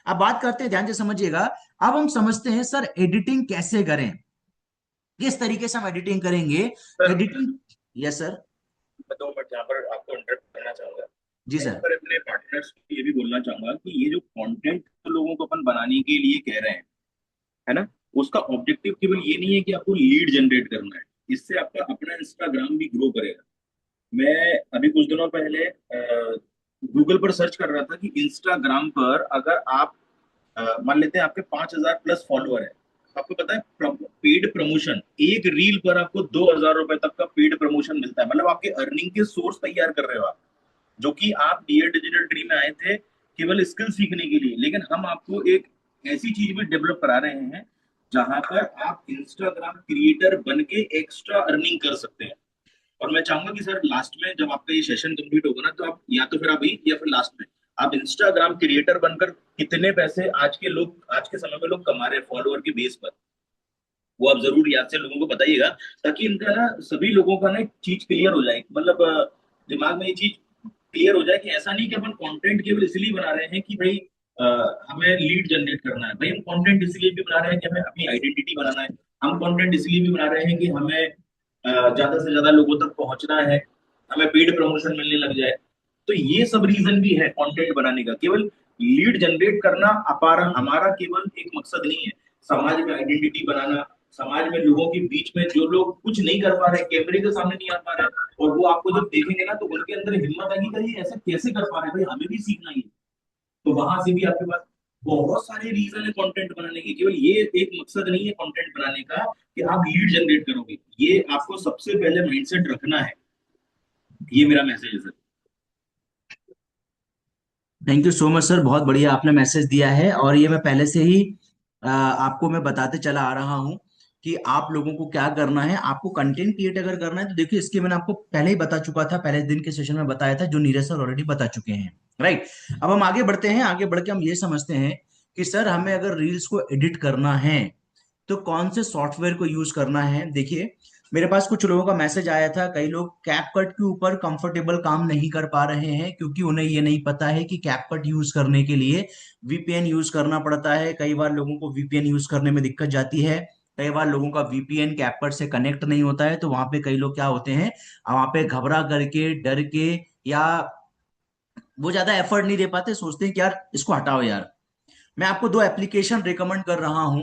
अब बात करते हैं, ध्यान से समझिएगा। अब हम समझते हैं सर एडिटिंग कैसे करें, किस तरीके से हम एडिटिंग करेंगे। Sir editing, yes sir. मैं 2 मिनट यहाँ पर आपको इंटरप्ट करना चाहूंगा। जी मैं इस सर। पर अपने पार्टनर्स को ये भी बोलना चाहूंगा कि ये जो कंटेंट लोगों को अपन बनाने के लिए कह रहे हैं, है ना, उसका ऑब्जेक्टिव केवल ये नहीं है कि आपको लीड जनरेट करना है। इससे आपका अपना इंस्टाग्राम भी ग्रो करेगा। मैं अभी कुछ दिनों पहले गूगल पर सर्च कर रहा था कि इंस्टाग्राम पर अगर आप मान लेते हैं आपके 5,000 प्लस फॉलोअर है, तो आपको पता है पेड प्रमोशन, एक रील पर आपको 2,000 रुपए तक का पेड प्रमोशन मिलता है। मतलब आपके अर्निंग के सोर्स तैयार कर रहे हो आप, जो कि आप डियर डिजिटल ट्री में आए थे केवल स्किल सीखने के लिए, लेकिन हम आपको एक ऐसी चीज भी डेवलप करा रहे हैं जहां पर आप इंस्टाग्राम क्रिएटर बन के एक्स्ट्रा अर्निंग कर सकते हैं। और मैं चाहूंगा कि सर लास्ट में जब आपका ये सेशन कंप्लीट होगा ना, तो आप या तो फिर अभी या फिर लास्ट में आप इंस्टाग्राम क्रिएटर बनकर कितने पैसे आज के समय में लोग कमा रहे हैं फॉलोअर की बेस पर, वो आप जरूर याद से लोगों को बताइएगा, ताकि इनका ना सभी लोगों का ना एक चीज क्लियर हो जाए। मतलब दिमाग में ये चीज क्लियर हो जाए कि ऐसा नहीं कि अपन कंटेंट केवल इसलिए बना रहे हैं कि भाई अ, हमें लीड जनरेट करना है। भाई हम कंटेंट इसलिए भी बना रहे हैं कि हमें अपनी आइडेंटिटी बनाना है। हम कंटेंट इसलिए भी बना रहे हैं कि हमें ज्यादा से ज्यादा लोगों तक पहुंचना है, हमें पेड प्रमोशन मिलने लग जाए। तो ये सब रीजन भी है कंटेंट बनाने का। केवल लीड जनरेट करना अपार हमारा केवल एक मकसद नहीं है। समाज में आइडेंटिटी बनाना, समाज में लोगों के बीच में जो लोग कुछ नहीं कर पा रहे, कैमरे के सामने नहीं आ पा रहे, और वो आपको जब देखेंगे ना तो उनके अंदर हिम्मत आएगी कि ये ऐसा कैसे कर पा रहे हैं, भाई हमें भी सीखना ही है। तो वहां से भी आपके पास बहुत सारे रीजन है कंटेंट बनाने के। केवल ये एक मकसद नहीं है कंटेंट बनाने का कि आप लीड जनरेट करोगे। ये आपको सबसे पहले माइंडसेट रखना है। ये मेरा मैसेज है sir. Thank you so much sir, बहुत बढ़िया आपने मैसेज दिया है। और ये मैं पहले से ही आपको मैं बताते चला आ रहा हूँ कि आप लोगों को क्या करना है। आपको कंटेंट क्रिएट अगर करना है तो देखिए, इसके मैंने आपको पहले ही बता चुका था, पहले दिन के सेशन में बताया था, जो नीरज सर ऑलरेडी बता चुके हैं। राइट। अब हम आगे बढ़ते हैं, आगे बढ़ के हम ये समझते हैं कि सर हमें अगर रील्स को एडिट करना है तो कौन से सॉफ्टवेयर को यूज करना है। देखिए, मेरे पास कुछ लोगों का मैसेज आया था, कई लोग कैपकट के ऊपर कंफर्टेबल काम नहीं कर पा रहे हैं क्योंकि उन्हें ये नहीं पता है कि कैपकट यूज करने के लिए वीपीएन यूज करना पड़ता है। कई बार लोगों को वीपीएन यूज करने में दिक्कत जाती है, कई बार लोगों का वीपीएन कैपकट से कनेक्ट नहीं होता है, तो वहां पे कई लोग क्या होते हैं, वहां पे घबरा करके, डर के, या वो ज्यादा एफर्ट नहीं दे पाते, सोचते हैं कि यार इसको हटाओ यार। मैं आपको दो एप्लीकेशन रिकमेंड कर रहा हूं।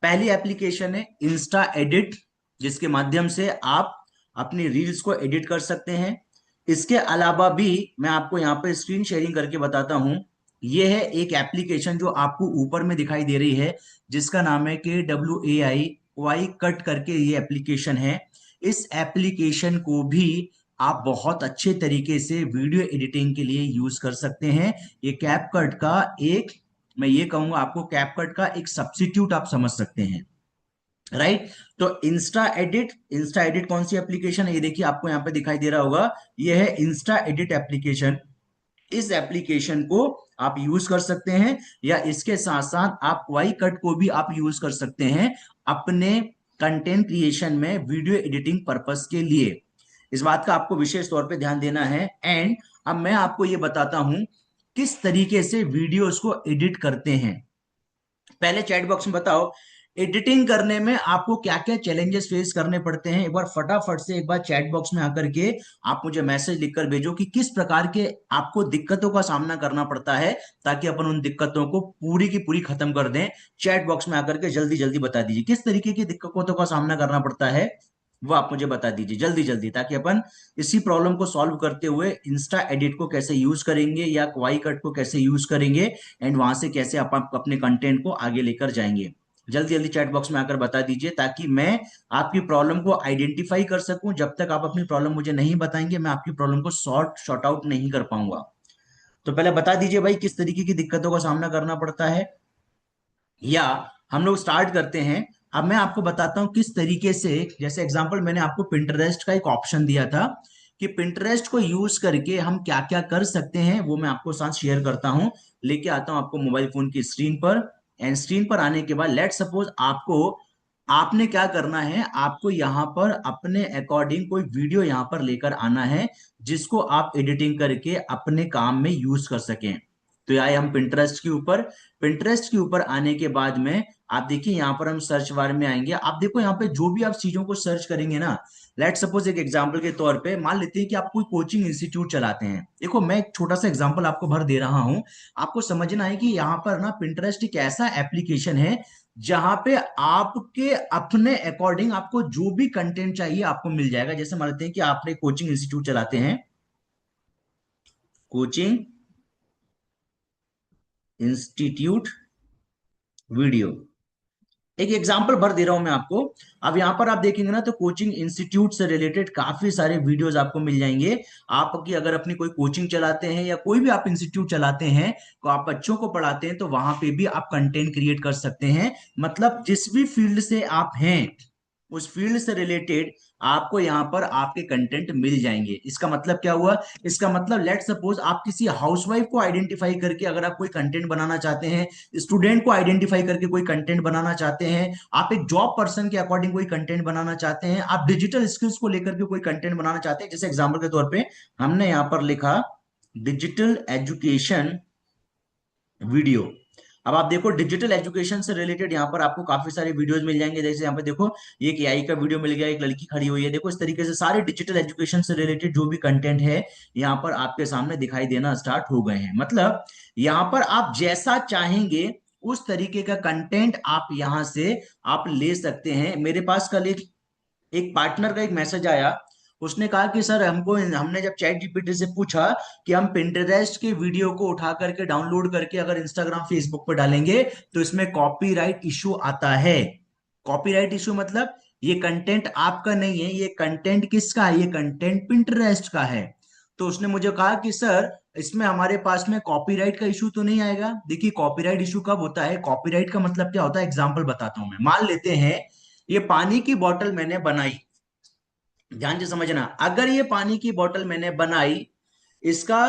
पहली एप्लीकेशन है इंस्टा एडिट, जिसके माध्यम से आप अपनी रील्स को एडिट कर सकते हैं। इसके अलावा भी मैं आपको यहाँ पे स्क्रीन शेयरिंग करके बताता हूं। यह है एक एप्लीकेशन जो आपको ऊपर में दिखाई दे रही है, जिसका नाम है KWAI कट करके ये एप्लीकेशन है। इस एप्लीकेशन को भी आप बहुत अच्छे तरीके से वीडियो एडिटिंग के लिए यूज कर सकते हैं। ये कैपकट का एक, मैं ये कहूंगा आपको, कैपकट का एक सब्सिट्यूट आप समझ सकते हैं। राइट। तो इंस्टा एडिट कौन सी एप्लीकेशन है, ये देखिए आपको यहाँ पे दिखाई दे रहा होगा, ये है इंस्टा एडिट एप्लीकेशन। इस एप्लीकेशन को आप यूज कर सकते हैं, या इसके साथ साथ आप वाई कट को भी आप यूज कर सकते हैं अपने कंटेंट क्रिएशन में वीडियो एडिटिंग पर्पस के लिए। इस बात का आपको विशेष तौर पे ध्यान देना है। एंड अब मैं आपको ये बताता हूं किस तरीके से वीडियोस को एडिट करते हैं। पहले चैट बॉक्स में बताओ, एडिटिंग करने में आपको क्या क्या चैलेंजेस फेस करने पड़ते हैं। एक बार फटाफट से एक बार चैट बॉक्स में आकर के आप मुझे मैसेज लिखकर भेजो कि किस प्रकार के आपको दिक्कतों का सामना करना पड़ता है, ताकि अपन उन दिक्कतों को पूरी की पूरी खत्म कर दें। चैट बॉक्स में आकर के जल्दी जल्दी बता दीजिए किस तरीके की दिक्कतों का सामना करना पड़ता है, वो आप मुझे बता दीजिए जल्दी जल्दी, ताकि अपन इसी प्रॉब्लम को सॉल्व करते हुए इंस्टा एडिट को कैसे यूज करेंगे या क्वाई कट को कैसे यूज करेंगे, एंड वहां से कैसे आप अपने कंटेंट को आगे लेकर जाएंगे। जल्दी जल्दी चैट बॉक्स में आकर बता दीजिए, ताकि मैं आपकी प्रॉब्लम को आइडेंटिफाई कर सकूं। जब तक आप अपनी प्रॉब्लम मुझे नहीं बताएंगे, मैं आपकी प्रॉब्लम को शॉर्ट आउट नहीं कर पाऊंगा। तो पहले बता दीजिए भाई, किस तरीके की दिक्कतों का सामना करना पड़ता है, या हम लोग स्टार्ट करते हैं। अब मैं आपको बताता हूं किस तरीके से, जैसे एग्जांपल मैंने आपको पिंटरेस्ट का एक ऑप्शन दिया था कि पिंटरेस्ट को यूज करके हम क्या क्या कर सकते हैं, वो मैं आपको साथ शेयर करता हूं। लेके आता हूं आपको मोबाइल फोन की स्क्रीन पर। एंड स्क्रीन पर आने के बाद लेट सपोज आपको, आपने क्या करना है, आपको यहाँ पर अपने अकॉर्डिंग कोई वीडियो यहाँ पर लेकर आना है, जिसको आप एडिटिंग करके अपने काम में यूज कर सकें। तो आए हम पिंटरेस्ट के ऊपर। पिंटरेस्ट के ऊपर आने के बाद में आप देखिए यहाँ पर हम सर्च बार में आएंगे, आप देखो यहाँ पे जो भी आप चीजों को सर्च करेंगे ना, लेट सपोज एक एग्जांपल के तौर पे मान लेते हैं कि आप कोई कोचिंग इंस्टीट्यूट चलाते हैं। देखो मैं एक छोटा सा एग्जांपल आपको भर दे रहा हूं, आपको समझना है कि यहाँ पर ना पिंटरेस्ट एक ऐसा एप्लीकेशन है जहां पे आपके अपने अकॉर्डिंग आपको जो भी कंटेंट चाहिए आपको मिल जाएगा। जैसे मान लेते हैं कि आपने कोचिंग इंस्टीट्यूट चलाते हैं, कोचिंग इंस्टीट्यूट वीडियो, एक एग्जांपल भर दे रहा हूं मैं आपको। अब यहाँ पर आप देखेंगे ना तो कोचिंग इंस्टीट्यूट से रिलेटेड काफी सारे वीडियोस आपको मिल जाएंगे। आपकी अगर अपनी कोई कोचिंग चलाते हैं या कोई भी आप इंस्टीट्यूट चलाते हैं, तो आप बच्चों को पढ़ाते हैं, तो वहां पे भी आप कंटेंट क्रिएट कर सकते हैं। मतलब जिस भी फील्ड से आप हैं उस फील्ड से रिलेटेड आपको यहाँ पर आपके कंटेंट मिल जाएंगे। इसका मतलब क्या हुआ? इसका मतलब लेट सपोज आप किसी हाउसवाइफ को आइडेंटिफाई करके अगर आप कोई कंटेंट बनाना चाहते हैं, स्टूडेंट को आइडेंटिफाई करके कोई कंटेंट बनाना चाहते हैं, आप एक जॉब पर्सन के अकॉर्डिंग कोई कंटेंट बनाना चाहते हैं, आप डिजिटल स्किल्स को लेकर के कोई कंटेंट बनाना चाहते हैं, जैसे एग्जाम्पल के तौर पे हमने यहाँ पर लिखा डिजिटल एजुकेशन वीडियो। अब आप देखो डिजिटल एजुकेशन से रिलेटेड यहाँ पर आपको काफी सारे वीडियोस मिल जाएंगे। जैसे यहाँ पे देखो ये एक एआई का वीडियो मिल गया, एक लड़की खड़ी हुई है, देखो इस तरीके से सारे डिजिटल एजुकेशन से रिलेटेड जो भी कंटेंट है यहाँ पर आपके सामने दिखाई देना स्टार्ट हो गए हैं। मतलब यहाँ पर आप जैसा चाहेंगे उस तरीके का कंटेंट आप यहाँ से आप ले सकते हैं। मेरे पास कल एक पार्टनर का एक मैसेज आया, उसने कहा कि सर हमको, हमने जब चैट जीपीटी से पूछा कि हम पिंटरेस्ट के वीडियो को उठा करके डाउनलोड करके अगर इंस्टाग्राम फेसबुक पर डालेंगे तो इसमें कॉपीराइट इशू आता है। कॉपीराइट इशू मतलब ये कंटेंट आपका नहीं है, ये कंटेंट किसका है? ये कंटेंट पिंटरेस्ट का है। तो उसने मुझे कहा कि सर इसमें हमारे पास में कॉपीराइट का इशू तो नहीं आएगा। देखिए कॉपीराइट इशू कब होता है, कॉपीराइट का मतलब क्या होता है, एग्जांपल बताता हूं मैं। मान लेते हैं ये पानी की बोतल मैंने बनाई, ध्यान से समझना, अगर ये पानी की बोतल मैंने बनाई, इसका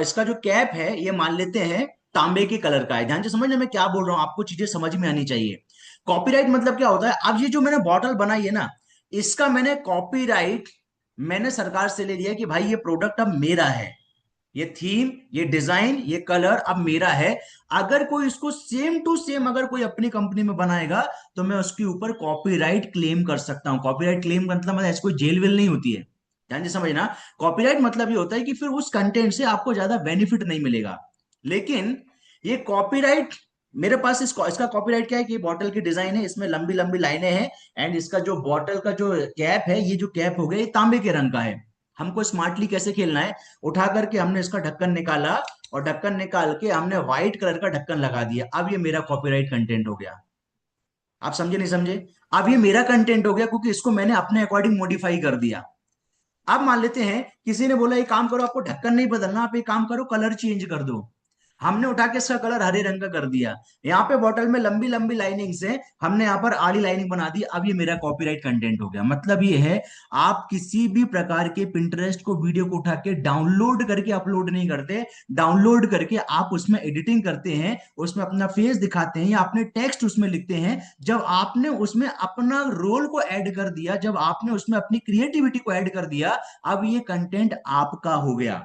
इसका जो कैप है ये मान लेते हैं तांबे के कलर का है। ध्यान से समझना मैं क्या बोल रहा हूं, आपको चीजें समझ में आनी चाहिए। कॉपीराइट मतलब क्या होता है, अब ये जो मैंने बॉटल बनाई है ना, इसका मैंने कॉपीराइट मैंने सरकार से ले लिया कि भाई ये प्रोडक्ट अब मेरा है, ये थीम, ये डिजाइन, ये कलर अब मेरा है। अगर कोई इसको सेम टू सेम अगर कोई अपनी कंपनी में बनाएगा तो मैं उसके ऊपर कॉपीराइट क्लेम कर सकता हूं। कॉपीराइट क्लेम का मतलब ऐसी कोई जेल वेल नहीं होती है, ध्यान से समझना। कॉपीराइट मतलब ये होता है कि फिर उस कंटेंट से आपको ज्यादा बेनिफिट नहीं मिलेगा। लेकिन ये कॉपीराइट मेरे पास इसका कॉपीराइट क्या है कि बॉटल की डिजाइन है, इसमें लंबी लंबी लाइनें हैं, एंड इसका जो बॉटल का जो कैप है, ये जो कैप हो गया ये तांबे के रंग का है। हमको स्मार्टली कैसे खेलना है, उठा करके हमने इसका ढक्कन निकाला और ढक्कन निकाल के हमने व्हाइट कलर का ढक्कन लगा दिया, अब ये मेरा कॉपीराइट कंटेंट हो गया। आप समझे नहीं समझे? अब ये मेरा कंटेंट हो गया क्योंकि इसको मैंने अपने अकॉर्डिंग मॉडिफाई कर दिया। अब मान लेते हैं किसी ने बोला एक काम करो, आपको ढक्कन नहीं बदलना, आप एक काम करो कलर चेंज कर दो। हमने उठा के इसका कलर हरे रंग का कर दिया, यहाँ पे बॉटल में लंबी लंबी लाइनिंग से हमने यहाँ पर आड़ी लाइनिंग बना दी, अब ये मेरा कॉपीराइट कंटेंट हो गया। मतलब ये है आप किसी भी प्रकार के पिंटरेस्ट को वीडियो को उठा के डाउनलोड करके अपलोड नहीं करते, डाउनलोड करके आप उसमें एडिटिंग करते हैं, उसमें अपना फेस दिखाते हैं या अपने टेक्स्ट उसमें लिखते हैं। जब आपने उसमें अपना रोल को ऐड कर दिया, जब आपने उसमें अपनी क्रिएटिविटी को ऐड कर दिया, अब ये कंटेंट आपका हो गया।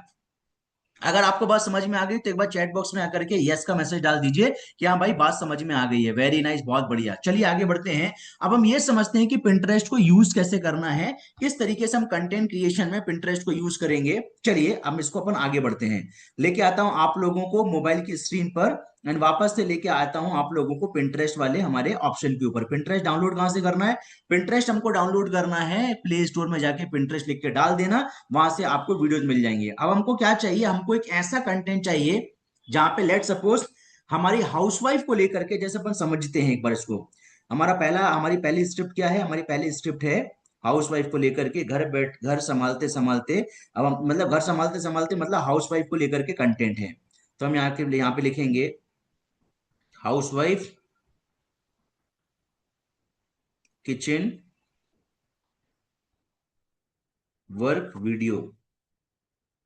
अगर आपको बात समझ में आ गई तो एक बार चैट बॉक्स में आकर के यस का मैसेज डाल दीजिए कि हाँ भाई बात समझ में आ गई है। वेरी नाइस, बहुत बढ़िया। चलिए आगे बढ़ते हैं। अब हम ये समझते हैं कि पिंटरेस्ट को यूज कैसे करना है, किस तरीके से हम कंटेंट क्रिएशन में पिंटरेस्ट को यूज करेंगे। चलिए अब इसको अपन आगे बढ़ते हैं। लेके आता हूं आप लोगों को मोबाइल की स्क्रीन पर, एंड वापस से लेके आता हूं आप लोगों को पिंटरेस्ट वाले हमारे ऑप्शन के ऊपर। पिंटरेस्ट डाउनलोड कहां से करना है? पिंटरेस्ट हमको डाउनलोड करना है प्ले स्टोर में जाके पिंटरेस्ट लिख के डाल देना, वहां से आपको वीडियोस मिल जाएंगे। अब हमको क्या चाहिए, हमको एक ऐसा कंटेंट चाहिए जहां पे लेट सपोज हमारी हाउसवाइफ को लेकर के, जैसे अपन समझते हैं एक बार इसको। हमारी पहली स्क्रिप्ट क्या है? हमारी पहली स्क्रिप्ट है हाउसवाइफ को लेकर के, घर संभालते संभालते, अब मतलब घर संभालते संभालते मतलब हाउसवाइफ को लेकर के कंटेंट है। तो हम यहाँ पे लिखेंगे हाउसवाइफ किचन वर्क वीडियो।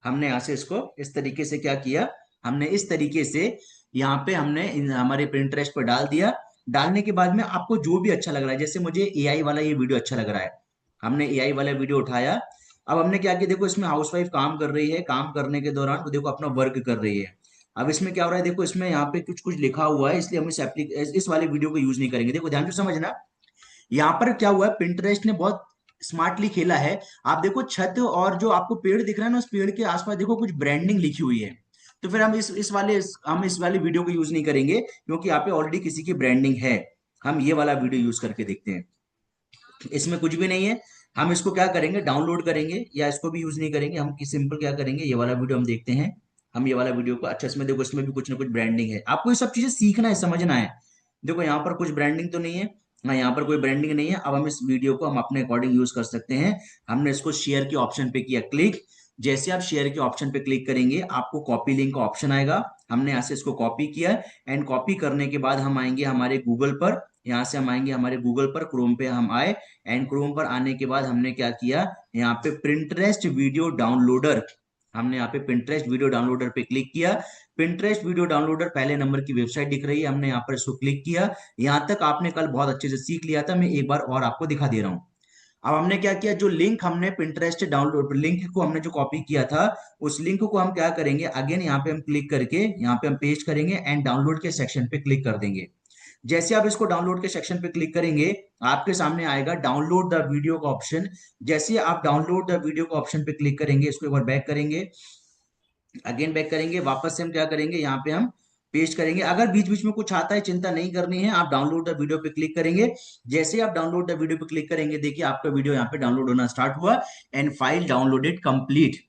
हमने यहां से इसको इस तरीके से क्या किया, हमने इस तरीके से यहाँ पे हमने हमारे पिंटरेस्ट पर डाल दिया। डालने के बाद में आपको जो भी अच्छा लग रहा है, जैसे मुझे एआई वाला ये वीडियो अच्छा लग रहा है, हमने एआई वाला वीडियो उठाया। अब हमने क्या किया, देखो इसमें हाउसवाइफ काम कर रही है, काम करने के दौरान वो देखो अपना वर्क कर रही है। अब इसमें क्या हो रहा है, देखो इसमें यहाँ पे कुछ कुछ लिखा हुआ है, इसलिए हम इस वाले वीडियो को यूज नहीं करेंगे। देखो ध्यान से समझना, यहाँ पर क्या हुआ है, पिंटरेस्ट ने बहुत स्मार्टली खेला है। आप देखो छत और जो आपको पेड़ दिख रहा है ना, उस पेड़ के आसपास देखो कुछ ब्रांडिंग लिखी हुई है। तो फिर हम हम इस वाले वीडियो को यूज नहीं करेंगे, क्योंकि यहाँ पे ऑलरेडी किसी की ब्रांडिंग है। हम ये वाला वीडियो यूज करके देखते हैं। इसमें कुछ भी नहीं है। हम इसको क्या करेंगे, डाउनलोड करेंगे, या इसको भी यूज नहीं करेंगे। हम सिंपल क्या करेंगे, ये वाला वीडियो हम देखते हैं। हम ये वाला वीडियो को अच्छा, इसमें देखो इसमें भी कुछ ना कुछ ब्रांडिंग है। आपको ये सब चीजें सीखना है, समझना है। देखो यहाँ पर कुछ ब्रांडिंग तो नहीं है। हाँ, यहाँ पर कोई ब्रांडिंग नहीं है। अब हम इस वीडियो को हम अपने अकॉर्डिंग यूज कर सकते हैं। हमने इसको शेयर के ऑप्शन पे किया क्लिक। जैसे आप शेयर के ऑप्शन पे क्लिक करेंगे, आपको कॉपी लिंक का ऑप्शन आएगा। हमने यहाँ से इसको कॉपी किया, एंड कॉपी करने के बाद हम आएंगे हमारे गूगल पर। यहाँ से हम आएंगे हमारे गूगल पर, क्रोम पे हम आए, एंड क्रोम पर आने के बाद हमने क्या किया, यहाँ पे प्रिंटरेस्ट वीडियो डाउनलोडर, हमने यहाँ पे पिंटरेस्ट वीडियो डाउनलोडर पे क्लिक किया। पिंटरेस्ट वीडियो डाउनलोडर पहले नंबर की वेबसाइट दिख रही है, हमने यहाँ पर इसको क्लिक किया। यहाँ तक आपने कल बहुत अच्छे से सीख लिया था, मैं एक बार और आपको दिखा दे रहा हूँ। अब हमने क्या किया, जो लिंक हमने पिंटरेस्ट डाउनलोड लिंक को हमने जो कॉपी किया था, उस लिंक को हम क्या करेंगे, अगेन यहाँ पे हम क्लिक करके यहाँ पे हम पेस्ट करेंगे, एंड डाउनलोड के सेक्शन पे क्लिक कर देंगे। जैसे आप इसको डाउनलोड के सेक्शन पे क्लिक करेंगे, आपके सामने आएगा डाउनलोड द वीडियो का ऑप्शन। जैसे आप डाउनलोड द वीडियो का ऑप्शन पे क्लिक करेंगे, इसको एक बार बैक करेंगे, अगेन बैक करेंगे, वापस से हम क्या करेंगे, यहाँ पे हम पेस्ट करेंगे। अगर बीच बीच में कुछ आता है, चिंता नहीं करनी है, आप डाउनलोड द वीडियो पे क्लिक करेंगे। जैसे आप डाउनलोड द वीडियो पे क्लिक करेंगे, देखिए आपका वीडियो यहाँ पे डाउनलोड होना स्टार्ट हुआ, एंड फाइल डाउनलोडेड कंप्लीट।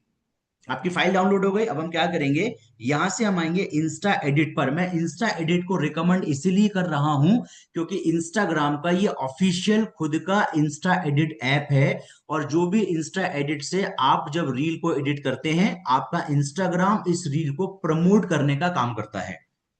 आपकी फाइल डाउनलोड हो गई। अब हम क्या करेंगे, यहां से हम आएंगे इंस्टा एडिट पर। मैं इंस्टा एडिट को रिकमेंड इसीलिए कर रहा हूं, क्योंकि इंस्टाग्राम का ये ऑफिशियल खुद का इंस्टा एडिट ऐप है। और जो भी इंस्टा एडिट से आप जब रील को एडिट करते हैं, आपका इंस्टाग्राम इस रील को प्रमोट करने का काम करता है।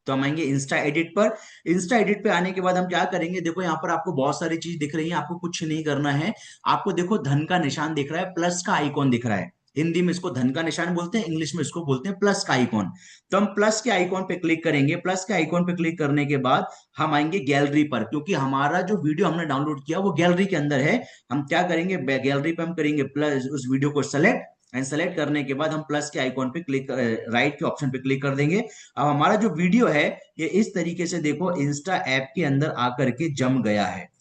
तो हम आएंगे इंस्टा एडिट पर। इंस्टा एडिट पे आने के बाद हम क्या करेंगे, देखो यहाँ पर आपको बहुत सारी चीज दिख रही है, आपको कुछ नहीं करना है। आपको देखो धन का निशान दिख रहा है, प्लस का आइकॉन दिख रहा है। हिंदी में इसको धन का निशान बोलते हैं, इंग्लिश में इसको बोलते हैं प्लस का आइकॉन। तो हम प्लस के आइकॉन पे क्लिक करेंगे। प्लस के आइकॉन पे क्लिक करने के बाद हम आएंगे गैलरी पर, क्योंकि हमारा जो वीडियो हमने डाउनलोड किया वो गैलरी के अंदर है। हम क्या करेंगे, गैलरी पे हम करेंगे प्लस, उस वीडियो को सेलेक्ट, एंड सेलेक्ट करने के बाद हम प्लस के आइकॉन पे क्लिक, राइट के ऑप्शन पे क्लिक कर देंगे। अब हमारा जो वीडियो है, ये इस तरीके से देखो इंस्टा ऐप के अंदर आकर के जम गया है।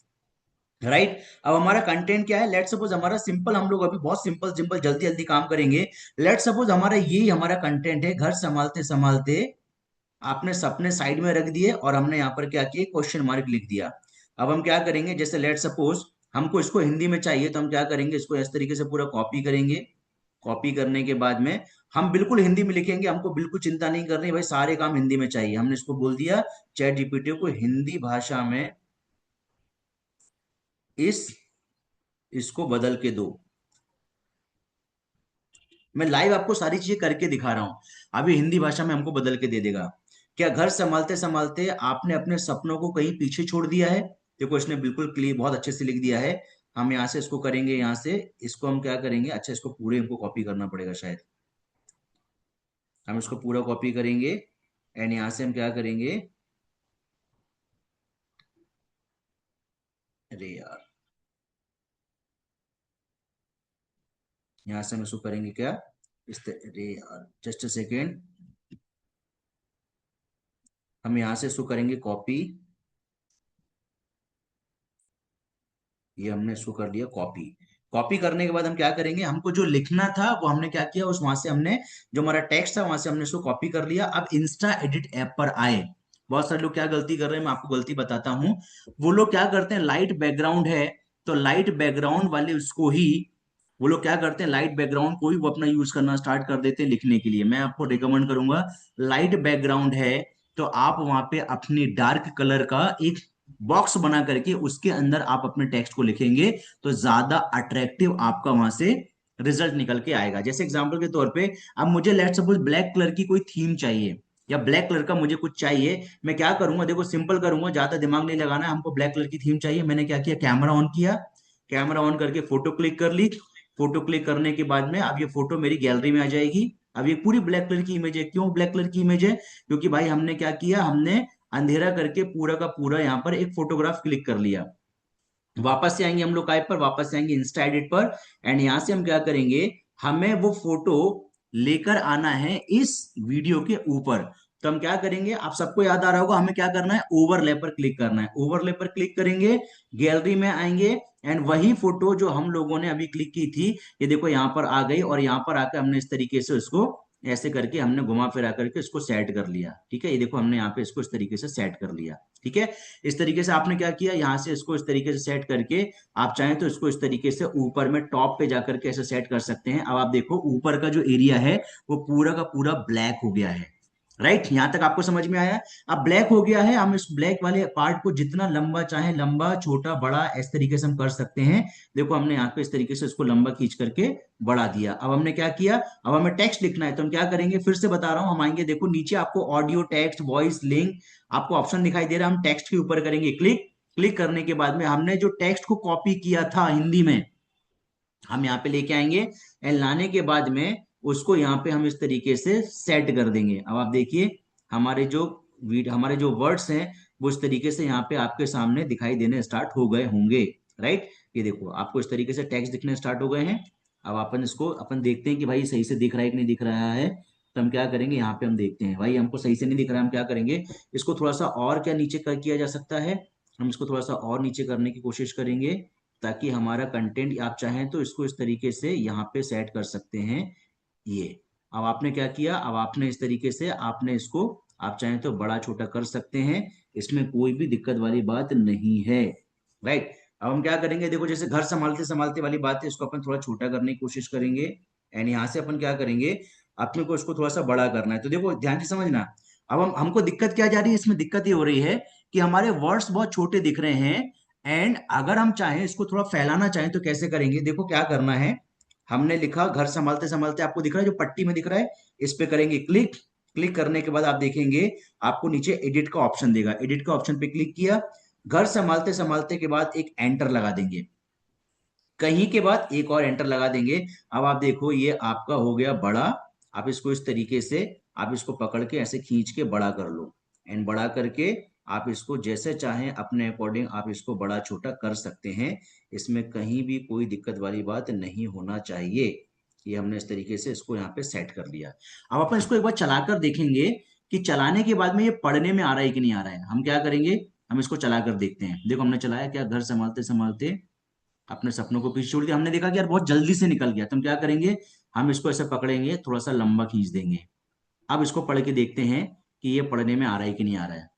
राइट, अब हमारा कंटेंट क्या है, लेट सपोज हमारा सिंपल, हम लोग अभी बहुत सिंपल सिंपल जल्दी जल्दी काम करेंगे। लेट सपोज हमारा यही हमारा कंटेंट है, घर संभालते संभालते आपने सपने साइड में रख दिए, और हमने यहाँ पर क्या किया, क्वेश्चन मार्क लिख दिया। अब हम क्या करेंगे, जैसे लेट सपोज हमको इसको हिंदी में चाहिए, तो हम क्या करेंगे, इसको इस तरीके से पूरा कॉपी करेंगे। कॉपी करने के बाद में हम बिल्कुल हिंदी में लिखेंगे, हमको बिल्कुल चिंता नहीं करनी भाई, सारे काम हिंदी में चाहिए। हमने इसको बोल दिया चैट जीपीटी को हिंदी भाषा में इस इसको बदल के दो। मैं लाइव आपको सारी चीजें करके दिखा रहा हूं। अभी हिंदी भाषा में हमको बदल के दे देगा। क्या घर संभालते संभालते आपने अपने सपनों को कहीं पीछे छोड़ दिया है? देखो इसने बिल्कुल क्लियर बहुत अच्छे से लिख दिया है। हम यहाँ से इसको करेंगे, यहाँ से इसको हम क्या करेंगे, अच्छा इसको पूरे हमको कॉपी करना पड़ेगा शायद। हम इसको पूरा कॉपी करेंगे, एंड यहाँ से हम क्या करेंगे, अरे यार, यहाँ से हम इसको करेंगे क्या, अरे यार जस्ट अ सेकेंड। हम यहाँ से इसको करेंगे कॉपी। ये हमने इसको कर लिया कॉपी। कॉपी करने के बाद हम क्या करेंगे, हमको जो लिखना था वो हमने क्या किया, उस वहां से हमने जो हमारा टेक्स्ट था वहां से हमने इसको कॉपी कर लिया। अब इंस्टा एडिट ऐप पर आए। बहुत सारे लोग क्या गलती कर रहे हैं, मैं आपको गलती बताता हूँ। वो लोग क्या करते हैं, लाइट बैकग्राउंड है, तो लाइट बैकग्राउंड वाले उसको ही, वो लोग क्या करते हैं, लाइट बैकग्राउंड को ही वो अपना यूज करना स्टार्ट कर देते हैं लिखने के लिए। मैं आपको रिकमेंड करूंगा, लाइट बैकग्राउंड है तो आप वहां पे अपनी डार्क कलर का एक बॉक्स बना करके उसके अंदर आप अपने टेक्स्ट को लिखेंगे, तो ज्यादा अट्रैक्टिव आपका वहां से रिजल्ट निकल के आएगा। जैसे एग्जांपल के तौर पे, अब मुझे लेट सपोज ब्लैक कलर की कोई थीम चाहिए, या ब्लैक कलर का मुझे कुछ चाहिए। मैं क्या करूंगा, देखो सिंपल करूंगा, ज्यादा दिमाग नहीं लगाना है। हमको ब्लैक कलर की थीम चाहिए, मैंने क्या किया, कैमरा ऑन किया, कैमरा ऑन करके फोटो क्लिक कर ली। फोटो क्लिक करने के बाद में अब ये फोटो मेरी गैलरी में आ जाएगी। अब ये पूरी ब्लैक कलर की इमेज है। क्यों ब्लैक कलर की इमेज है? क्योंकि भाई हमने क्या किया, हमने अंधेरा करके पूरा का पूरा यहाँ पर एक फोटोग्राफ क्लिक कर लिया। वापस से आएंगे हम लोग ऐप पर, वापस से आएंगे इंस्टा एडिट पर, एंड यहां से हम क्या करेंगे, हमें वो फोटो लेकर आना है इस वीडियो के ऊपर। तो हम क्या करेंगे, आप सबको याद आ रहा होगा हमें क्या करना है, ओवरले पर क्लिक करना है। ओवरले पर क्लिक करेंगे, गैलरी में आएंगे, एंड वही फोटो जो हम लोगों ने अभी क्लिक की थी, ये देखो यहाँ पर आ गई, और यहाँ पर आकर हमने इस तरीके से उसको ऐसे करके हमने घुमा फिरा करके इसको सेट कर लिया। ठीक है, ये देखो हमने यहाँ पे इसको इस तरीके से सेट कर लिया। ठीक है, इस तरीके से आपने क्या किया, यहाँ से इसको इस तरीके से सेट करके आप चाहें तो इसको इस तरीके से ऊपर में टॉप पे जाकर के ऐसे सेट कर सकते हैं। अब आप देखो ऊपर का जो एरिया है वो पूरा का पूरा ब्लैक हो गया है। राइट, यहां तक आपको समझ में आया। अब ब्लैक हो गया है, हम इस ब्लैक वाले पार्ट को जितना लंबा चाहे, लंबा छोटा बड़ा इस तरीके से हम कर सकते हैं। देखो हमने यहाँ पे इस तरीके से इसको लंबा खींच करके बढ़ा दिया। अब हमने क्या किया, अब हमें टेक्स्ट लिखना है, तो हम क्या करेंगे, फिर से बता रहा हूं, हम आएंगे, देखो नीचे आपको ऑडियो, टेक्स्ट, वॉइस, लिंक आपको ऑप्शन दिखाई दे रहा है, हम टेक्स्ट के ऊपर करेंगे क्लिक। क्लिक करने के बाद में हमने जो टेक्स्ट को कॉपी किया था हिंदी में, हम यहाँ पे लेके आएंगे, एंड लाने के बाद में उसको यहाँ पे हम इस तरीके से सेट कर देंगे। अब आप देखिए हमारे जो हमारे जो वर्ड्स हैं वो इस तरीके से यहाँ पे आपके सामने दिखाई देने स्टार्ट हो गए होंगे। राइट, ये देखो आपको इस तरीके से टेक्स्ट दिखने स्टार्ट हो गए हैं। अब अपन इसको अपन देखते हैं कि भाई सही से दिख रहा है कि नहीं दिख रहा है। तो हम क्या करेंगे, यहाँ पे हम देखते हैं भाई हमको सही से नहीं दिख रहा है, हम क्या करेंगे, इसको थोड़ा सा और क्या नीचे कर किया जा सकता है, हम इसको थोड़ा सा और नीचे करने की कोशिश करेंगे, ताकि हमारा कंटेंट, आप चाहें तो इसको इस तरीके से यहाँ पे सेट कर सकते हैं। ये अब आपने क्या किया, अब आपने इस तरीके से आपने इसको आप चाहें तो बड़ा छोटा कर सकते हैं, इसमें कोई भी दिक्कत वाली बात नहीं है। राइट, अब हम क्या करेंगे, देखो जैसे घर संभालते संभालते वाली बात है, इसको अपन थोड़ा छोटा करने की कोशिश करेंगे, एंड यहाँ से अपन क्या करेंगे, अपने को इसको थोड़ा सा बड़ा करना है। तो देखो ध्यान से समझना, अब हम हमको दिक्कत क्या जा रही है, इसमें दिक्कत ये हो रही है कि हमारे वर्ड्स बहुत छोटे दिख रहे हैं, एंड अगर हम चाहें इसको थोड़ा फैलाना चाहें तो कैसे करेंगे, देखो क्या करना है, हमने लिखा घर संभालते संभालते, आपको दिख रहा है जो पट्टी में दिख रहा है, इस पे करेंगे क्लिक। क्लिक करने के बाद आप देखेंगे आपको नीचे एडिट का ऑप्शन देगा, एडिट का ऑप्शन पे क्लिक किया, घर संभालते संभालते के बाद एक एंटर लगा देंगे, कहीं के बाद एक और एंटर लगा देंगे। अब आप देखो ये आपका हो गया बड़ा। आप इसको इस तरीके से आप इसको पकड़ के ऐसे खींच के बड़ा कर लो, एंड बड़ा करके आप इसको जैसे चाहें अपने अकॉर्डिंग आप इसको बड़ा छोटा कर सकते हैं, इसमें कहीं भी कोई दिक्कत वाली बात नहीं होना चाहिए। ये हमने इस तरीके से इसको यहाँ पे सेट कर लिया। अब अपन इसको एक बार चलाकर देखेंगे कि चलाने के बाद में ये पढ़ने में आ रहा है कि नहीं आ रहा है। हम क्या करेंगे, हम इसको चलाकर देखते हैं। देखो हमने चलाया, क्या घर संभालते संभालते अपने सपनों को पीछे छोड़ के हमने देखा कि यार बहुत जल्दी से निकल गया, तो हम क्या करेंगे, हम इसको ऐसे पकड़ेंगे, थोड़ा सा लंबा खींच देंगे। अब इसको पढ़ के देखते हैं कि ये पढ़ने में आ रहा है कि नहीं आ रहा है।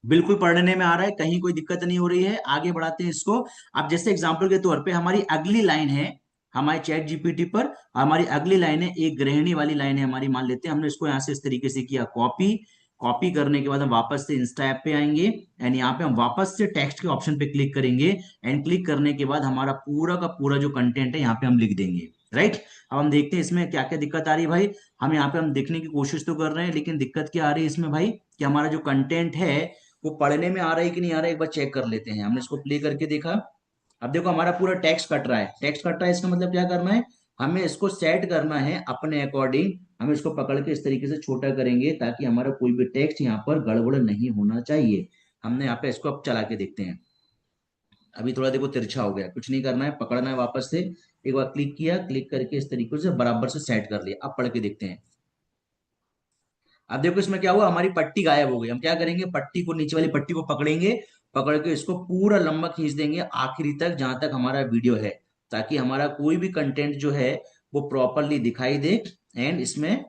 बिल्कुल पढ़ने में आ रहा है, कहीं कोई दिक्कत नहीं हो रही है। आगे बढ़ाते हैं इसको। अब जैसे एग्जांपल के तौर पे हमारी अगली लाइन है, हमारे चैट जीपीटी पर हमारी अगली लाइन है, एक गृहिणी वाली लाइन है हमारी, मान लेते हैं हमने इसको यहाँ से इस तरीके से किया कॉपी। कॉपी करने के बाद हम वापस से इंस्टा ऐप पे आएंगे, एंड यहाँ पे हम वापस से टेक्स्ट के ऑप्शन पे क्लिक करेंगे, एंड क्लिक करने के बाद हमारा पूरा का पूरा जो कंटेंट है यहाँ पे हम लिख देंगे। राइट, अब हम देखते हैं इसमें क्या क्या दिक्कत आ रही है भाई। हम यहाँ पे हम देखने की कोशिश तो कर रहे हैं, लेकिन दिक्कत क्या आ रही है इसमें भाई, कि हमारा जो कंटेंट है वो पढ़ने में आ रहा है कि नहीं आ रहा है, एक बार चेक कर लेते हैं। हमने इसको प्ले करके देखा, अब देखो हमारा पूरा टेक्स्ट कट रहा है। टेक्स्ट कट रहा है, इसका मतलब क्या करना है, हमें इसको सेट करना है अपने अकॉर्डिंग। हम इसको पकड़ के इस तरीके से छोटा करेंगे ताकि हमारा कोई भी टेक्स्ट यहाँ पर गड़बड़ नहीं होना चाहिए। हमने यहाँ पे इसको अब चला के देखते हैं। अभी थोड़ा देखो तिरछा हो गया, कुछ नहीं करना है, पकड़ना है वापस से, एक बार क्लिक किया, क्लिक करके इस तरीके से बराबर से सेट कर लिया। अब पढ़ के देखते हैं। अब देखो इसमें क्या हुआ, हमारी पट्टी गायब हो गई। हम क्या करेंगे, पट्टी को, नीचे वाली पट्टी को पकड़ेंगे, पकड़ के इसको पूरा लंबा खींच देंगे आखिरी तक, जहां तक हमारा वीडियो है, ताकि हमारा कोई भी कंटेंट जो है वो प्रॉपरली दिखाई दे, एंड इसमें